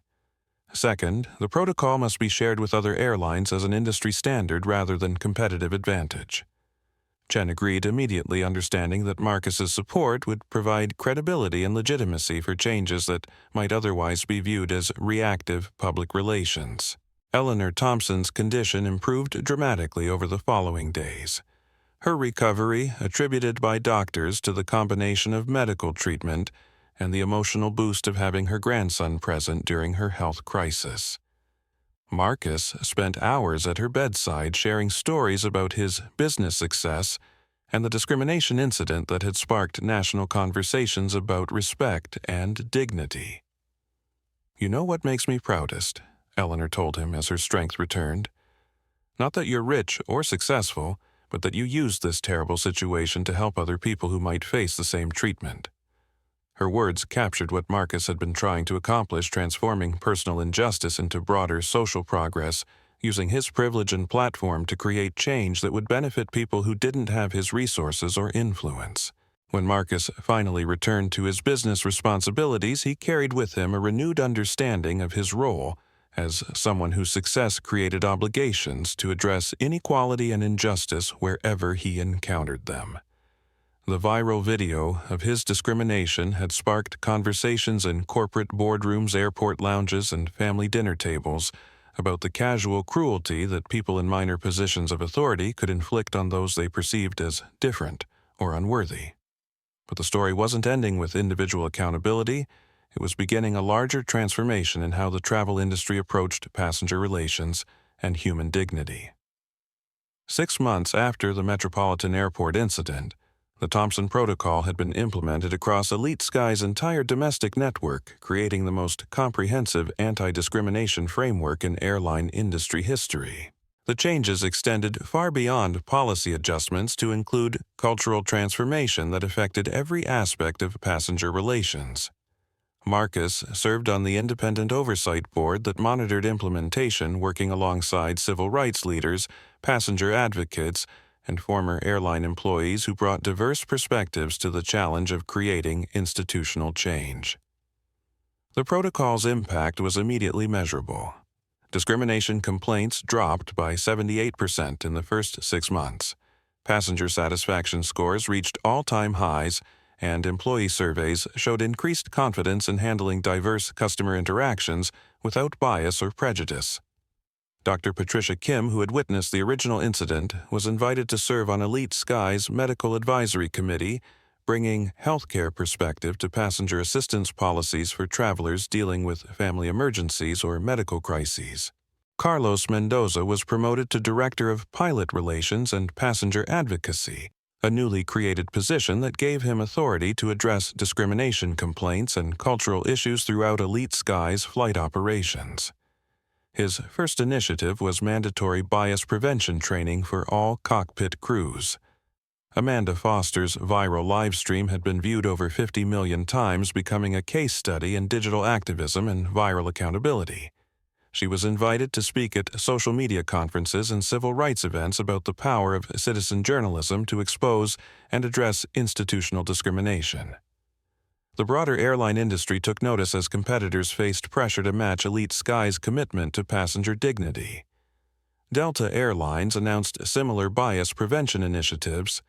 Second, the protocol must be shared with other airlines as an industry standard rather than competitive advantage." Chen agreed immediately, understanding that Marcus's support would provide credibility and legitimacy for changes that might otherwise be viewed as reactive public relations. Eleanor Thompson's condition improved dramatically over the following days. Her recovery, attributed by doctors to the combination of medical treatment and the emotional boost of having her grandson present during her health crisis. Marcus spent hours at her bedside sharing stories about his business success and the discrimination incident that had sparked national conversations about respect and dignity. "You know what makes me proudest?" Eleanor told him as her strength returned. "Not that you're rich or successful, but that you used this terrible situation to help other people who might face the same treatment." Her words captured what Marcus had been trying to accomplish, transforming personal injustice into broader social progress, using his privilege and platform to create change that would benefit people who didn't have his resources or influence. When Marcus finally returned to his business responsibilities, he carried with him a renewed understanding of his role as someone whose success created obligations to address inequality and injustice wherever he encountered them. The viral video of his discrimination had sparked conversations in corporate boardrooms, airport lounges, and family dinner tables about the casual cruelty that people in minor positions of authority could inflict on those they perceived as different or unworthy. But the story wasn't ending with individual accountability. It was beginning a larger transformation in how the travel industry approached passenger relations and human dignity. 6 months after the Metropolitan Airport incident, the Thompson Protocol had been implemented across Elite Sky's entire domestic network, creating the most comprehensive anti-discrimination framework in airline industry history. The changes extended far beyond policy adjustments to include cultural transformation that affected every aspect of passenger relations. Marcus served on the independent oversight board that monitored implementation, working alongside civil rights leaders, passenger advocates, and former airline employees who brought diverse perspectives to the challenge of creating institutional change. The protocol's impact was immediately measurable. Discrimination complaints dropped by 78% in the first 6 months. Passenger satisfaction scores reached all-time highs, and employee surveys showed increased confidence in handling diverse customer interactions without bias or prejudice. Dr. Patricia Kim, who had witnessed the original incident, was invited to serve on Elite Sky's Medical Advisory Committee, bringing healthcare perspective to passenger assistance policies for travelers dealing with family emergencies or medical crises. Carlos Mendoza was promoted to Director of Pilot Relations and Passenger Advocacy, a newly created position that gave him authority to address discrimination complaints and cultural issues throughout Elite Sky's flight operations. His first initiative was mandatory bias prevention training for all cockpit crews. Amanda Foster's viral live stream had been viewed over 50 million times, becoming a case study in digital activism and viral accountability. She was invited to speak at social media conferences and civil rights events about the power of citizen journalism to expose and address institutional discrimination. The broader airline industry took notice as competitors faced pressure to match Elite Sky's commitment to passenger dignity. Delta Airlines announced similar bias prevention initiatives.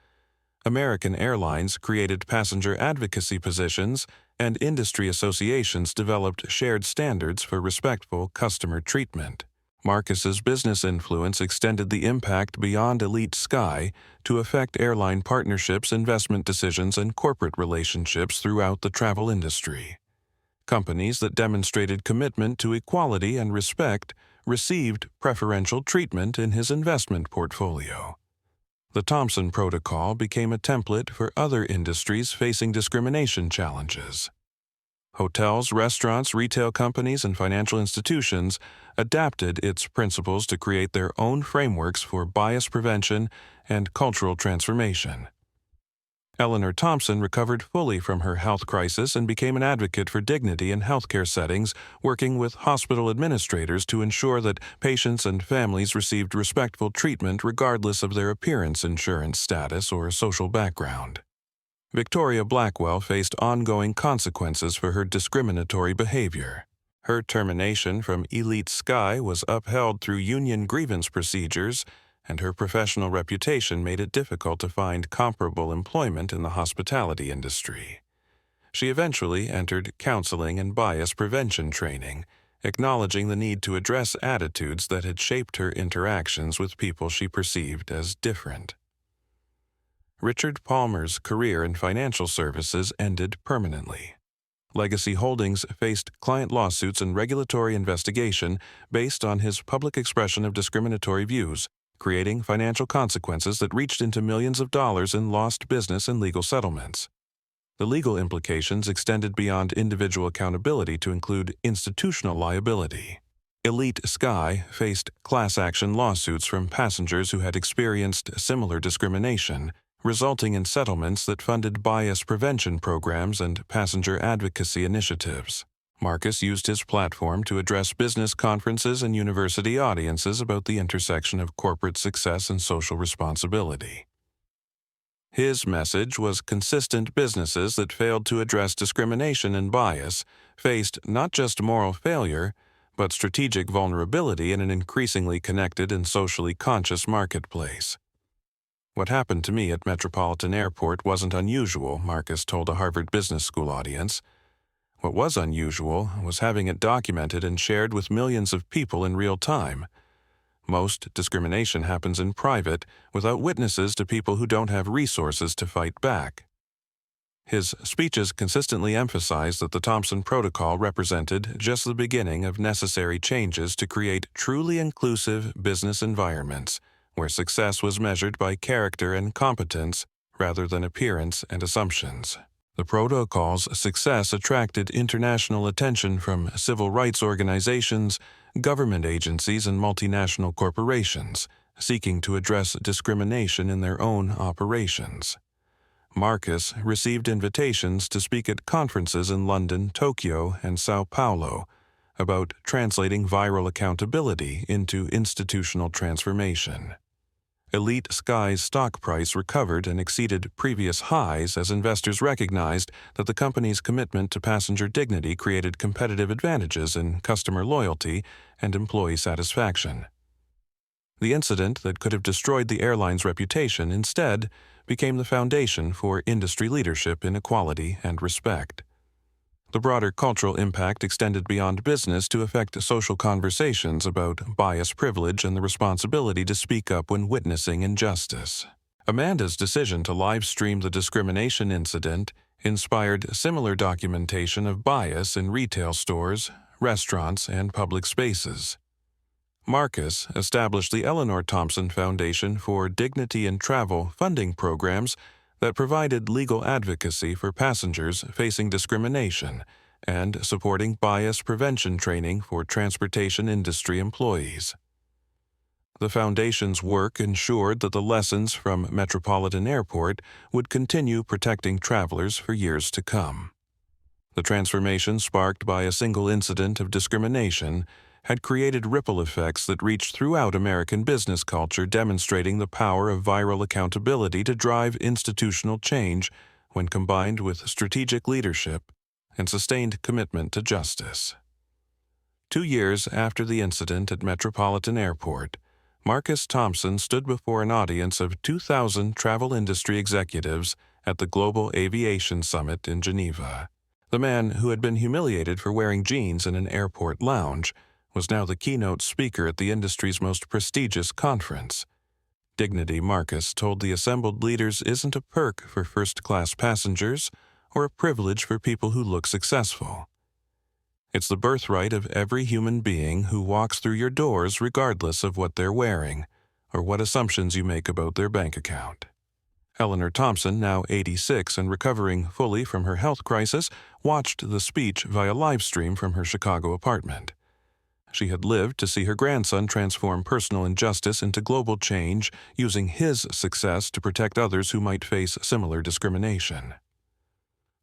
American Airlines created passenger advocacy positions, and industry associations developed shared standards for respectful customer treatment. Marcus's business influence extended the impact beyond Elite Sky to affect airline partnerships, investment decisions, and corporate relationships throughout the travel industry. Companies that demonstrated commitment to equality and respect received preferential treatment in his investment portfolio. The Thompson Protocol became a template for other industries facing discrimination challenges. Hotels, restaurants, retail companies, and financial institutions adapted its principles to create their own frameworks for bias prevention and cultural transformation. Eleanor Thompson recovered fully from her health crisis and became an advocate for dignity in healthcare settings, working with hospital administrators to ensure that patients and families received respectful treatment regardless of their appearance, insurance status, or social background. Victoria Blackwell faced ongoing consequences for her discriminatory behavior. Her termination from Elite Sky was upheld through union grievance procedures, and her professional reputation made it difficult to find comparable employment in the hospitality industry. She eventually entered counseling and bias prevention training, acknowledging the need to address attitudes that had shaped her interactions with people she perceived as different. Richard Palmer's career in financial services ended permanently. Legacy Holdings faced client lawsuits and regulatory investigation based on his public expression of discriminatory views, creating financial consequences that reached into millions of dollars in lost business and legal settlements. The legal implications extended beyond individual accountability to include institutional liability. Elite Sky faced class action lawsuits from passengers who had experienced similar discrimination, resulting in settlements that funded bias prevention programs and passenger advocacy initiatives. Marcus used his platform to address business conferences and university audiences about the intersection of corporate success and social responsibility. His message was consistent: businesses that failed to address discrimination and bias faced not just moral failure, but strategic vulnerability in an increasingly connected and socially conscious marketplace. "What happened to me at Metropolitan Airport wasn't unusual," Marcus told a Harvard Business School audience. What was unusual was having it documented and shared with millions of people in real time. Most discrimination happens in private, without witnesses to people who don't have resources to fight back. His speeches consistently emphasized that the Thompson Protocol represented just the beginning of necessary changes to create truly inclusive business environments, where success was measured by character and competence rather than appearance and assumptions. The protocol's success attracted international attention from civil rights organizations, government agencies, and multinational corporations, seeking to address discrimination in their own operations. Marcus received invitations to speak at conferences in London, Tokyo, and Sao Paulo about translating viral accountability into institutional transformation. Elite Sky's stock price recovered and exceeded previous highs as investors recognized that the company's commitment to passenger dignity created competitive advantages in customer loyalty and employee satisfaction. The incident that could have destroyed the airline's reputation instead became the foundation for industry leadership in equality and respect. The broader cultural impact extended beyond business to affect social conversations about bias privilege and the responsibility to speak up when witnessing injustice. Amanda's decision to live stream the discrimination incident inspired similar documentation of bias in retail stores, restaurants, and public spaces. Marcus established the Eleanor Thompson Foundation for Dignity in Travel funding programs that provided legal advocacy for passengers facing discrimination and supporting bias prevention training for transportation industry employees. The foundation's work ensured that the lessons from Metropolitan Airport would continue protecting travelers for years to come. The transformation sparked by a single incident of discrimination had created ripple effects that reached throughout American business culture, demonstrating the power of viral accountability to drive institutional change when combined with strategic leadership and sustained commitment to justice. 2 years after the incident at Metropolitan Airport, Marcus Thompson stood before an audience of 2,000 travel industry executives at the Global Aviation Summit in Geneva. The man who had been humiliated for wearing jeans in an airport lounge was now the keynote speaker at the industry's most prestigious conference. Dignity, Marcus told the assembled leaders, isn't a perk for first-class passengers or a privilege for people who look successful. It's the birthright of every human being who walks through your doors regardless of what they're wearing or what assumptions you make about their bank account. Eleanor Thompson, now 86 and recovering fully from her health crisis, watched the speech via live stream from her Chicago apartment. She had lived to see her grandson transform personal injustice into global change, using his success to protect others who might face similar discrimination.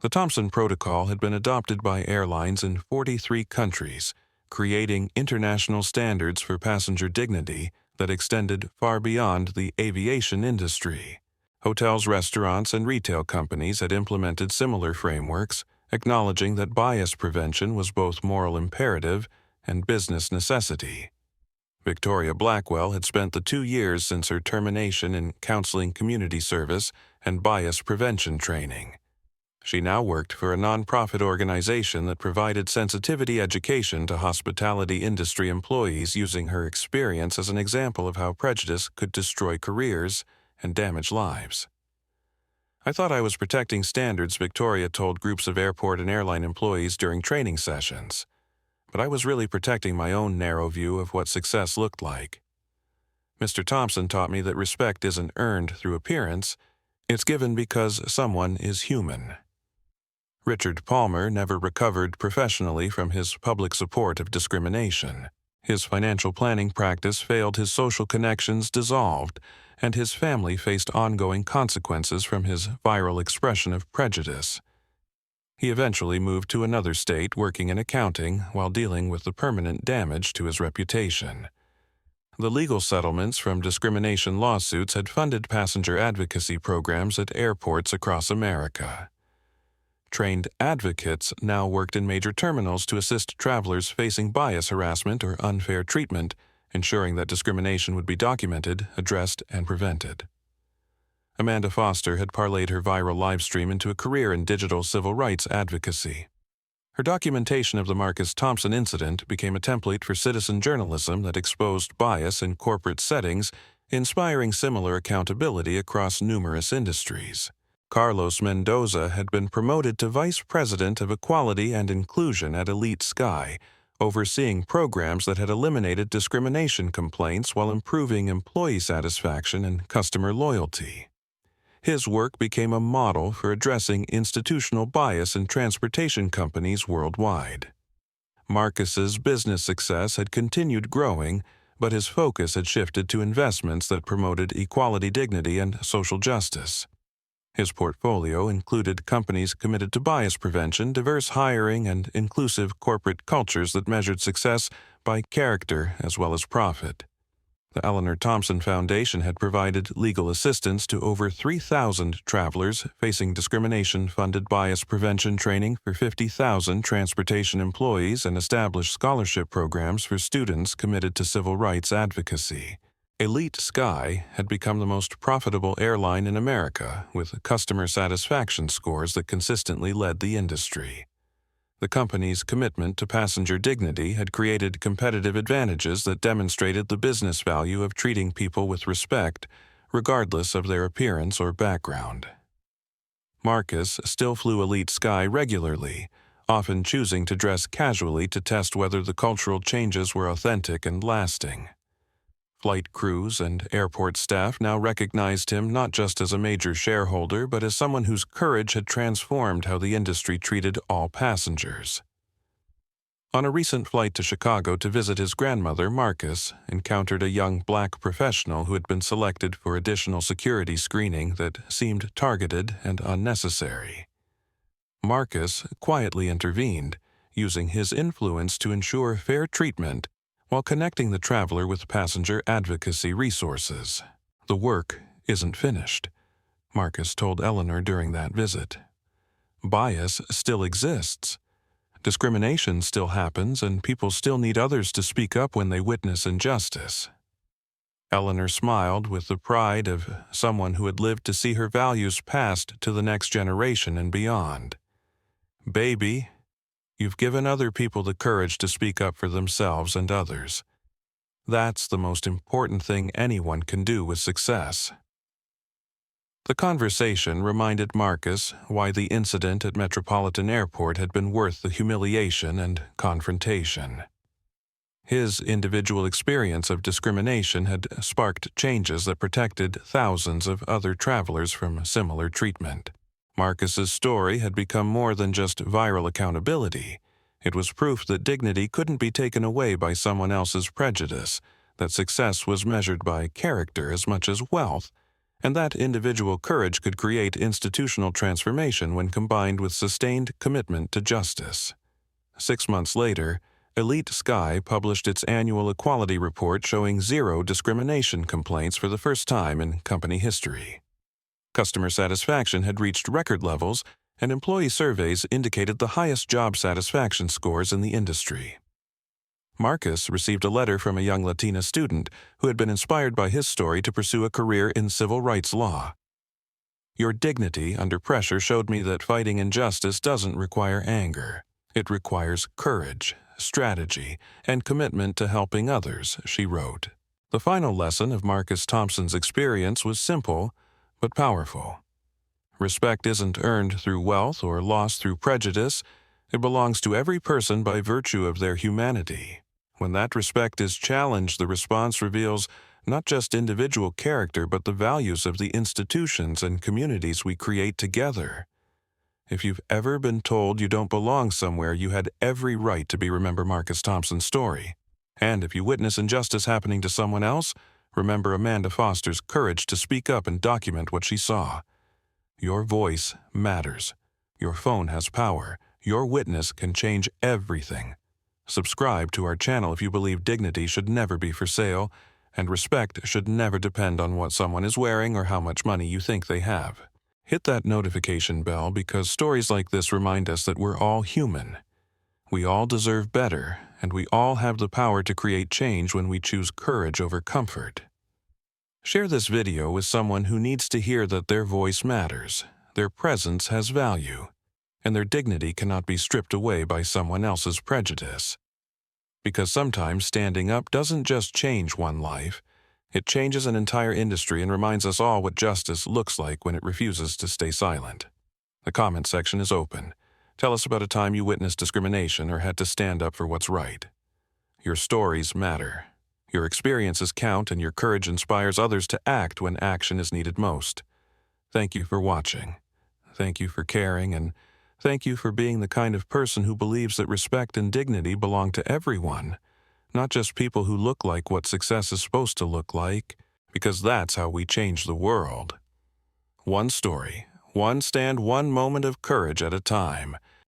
The Thompson Protocol had been adopted by airlines in 43 countries, creating international standards for passenger dignity that extended far beyond the aviation industry. Hotels, restaurants, and retail companies had implemented similar frameworks, acknowledging that bias prevention was both moral imperative and business necessity. Victoria Blackwell had spent the 2 years since her termination in counseling community service and bias prevention training. She now worked for a nonprofit organization that provided sensitivity education to hospitality industry employees, using her experience as an example of how prejudice could destroy careers and damage lives. I thought I was protecting standards, Victoria told groups of airport and airline employees during training sessions. But I was really protecting my own narrow view of what success looked like. Mr. Thompson taught me that respect isn't earned through appearance, it's given because someone is human. Richard Palmer never recovered professionally from his public support of discrimination. His financial planning practice failed, his social connections dissolved, and his family faced ongoing consequences from his viral expression of prejudice. He eventually moved to another state, working in accounting while dealing with the permanent damage to his reputation. The legal settlements from discrimination lawsuits had funded passenger advocacy programs at airports across America. Trained advocates now worked in major terminals to assist travelers facing bias harassment or unfair treatment, ensuring that discrimination would be documented, addressed, and prevented. Amanda Foster had parlayed her viral live stream into a career in digital civil rights advocacy. Her documentation of the Marcus Thompson incident became a template for citizen journalism that exposed bias in corporate settings, inspiring similar accountability across numerous industries. Carlos Mendoza had been promoted to Vice President of Equality and Inclusion at Elite Sky, overseeing programs that had eliminated discrimination complaints while improving employee satisfaction and customer loyalty. His work became a model for addressing institutional bias in transportation companies worldwide. Marcus's business success had continued growing, but his focus had shifted to investments that promoted equality, dignity, and social justice. His portfolio included companies committed to bias prevention, diverse hiring, and inclusive corporate cultures that measured success by character as well as profit. The Eleanor Thompson Foundation had provided legal assistance to over 3,000 travelers facing discrimination-funded bias prevention training for 50,000 transportation employees and established scholarship programs for students committed to civil rights advocacy. Elite Sky had become the most profitable airline in America, with customer satisfaction scores that consistently led the industry. The company's commitment to passenger dignity had created competitive advantages that demonstrated the business value of treating people with respect, regardless of their appearance or background. Marcus still flew Elite Sky regularly, often choosing to dress casually to test whether the cultural changes were authentic and lasting. Flight crews and airport staff now recognized him not just as a major shareholder, but as someone whose courage had transformed how the industry treated all passengers. On a recent flight to Chicago to visit his grandmother, Marcus encountered a young black professional who had been selected for additional security screening that seemed targeted and unnecessary. Marcus quietly intervened, using his influence to ensure fair treatment while connecting the traveler with passenger advocacy resources. "The work isn't finished," Marcus told Eleanor during that visit. "Bias still exists. Discrimination still happens, and people still need others to speak up when they witness injustice." Eleanor smiled with the pride of someone who had lived to see her values passed to the next generation and beyond. "Baby, you've given other people the courage to speak up for themselves and others. That's the most important thing anyone can do with success." The conversation reminded Marcus why the incident at Metropolitan Airport had been worth the humiliation and confrontation. His individual experience of discrimination had sparked changes that protected thousands of other travelers from similar treatment. Marcus's story had become more than just viral accountability. It was proof that dignity couldn't be taken away by someone else's prejudice, that success was measured by character as much as wealth, and that individual courage could create institutional transformation when combined with sustained commitment to justice. 6 months later, Elite Sky published its annual equality report showing 0 discrimination complaints for the first time in company history. Customer satisfaction had reached record levels, and employee surveys indicated the highest job satisfaction scores in the industry. Marcus received a letter from a young Latina student who had been inspired by his story to pursue a career in civil rights law. "Your dignity under pressure showed me that fighting injustice doesn't require anger. It requires courage, strategy, and commitment to helping others," she wrote. The final lesson of Marcus Thompson's experience was simple but powerful. Respect isn't earned through wealth or lost through prejudice. It belongs to every person by virtue of their humanity. When that respect is challenged, the response reveals not just individual character, but the values of the institutions and communities we create together. If you've ever been told you don't belong somewhere, you had every right to remember Marcus Thompson's story. And if you witness injustice happening to someone else, remember Amanda Foster's courage to speak up and document what she saw. Your voice matters. Your phone has power. Your witness can change everything. Subscribe to our channel if you believe dignity should never be for sale, and respect should never depend on what someone is wearing or how much money you think they have. Hit that notification bell because stories like this remind us that we're all human. We all deserve better, and we all have the power to create change when we choose courage over comfort. Share this video with someone who needs to hear that their voice matters, their presence has value, and their dignity cannot be stripped away by someone else's prejudice. Because sometimes standing up doesn't just change one life, it changes an entire industry and reminds us all what justice looks like when it refuses to stay silent. The comment section is open. Tell us about a time you witnessed discrimination or had to stand up for what's right. Your stories matter. Your experiences count, and your courage inspires others to act when action is needed most. Thank you for watching. Thank you for caring, and thank you for being the kind of person who believes that respect and dignity belong to everyone, not just people who look like what success is supposed to look like, because that's how we change the world. One story, one stand, one moment of courage at a time.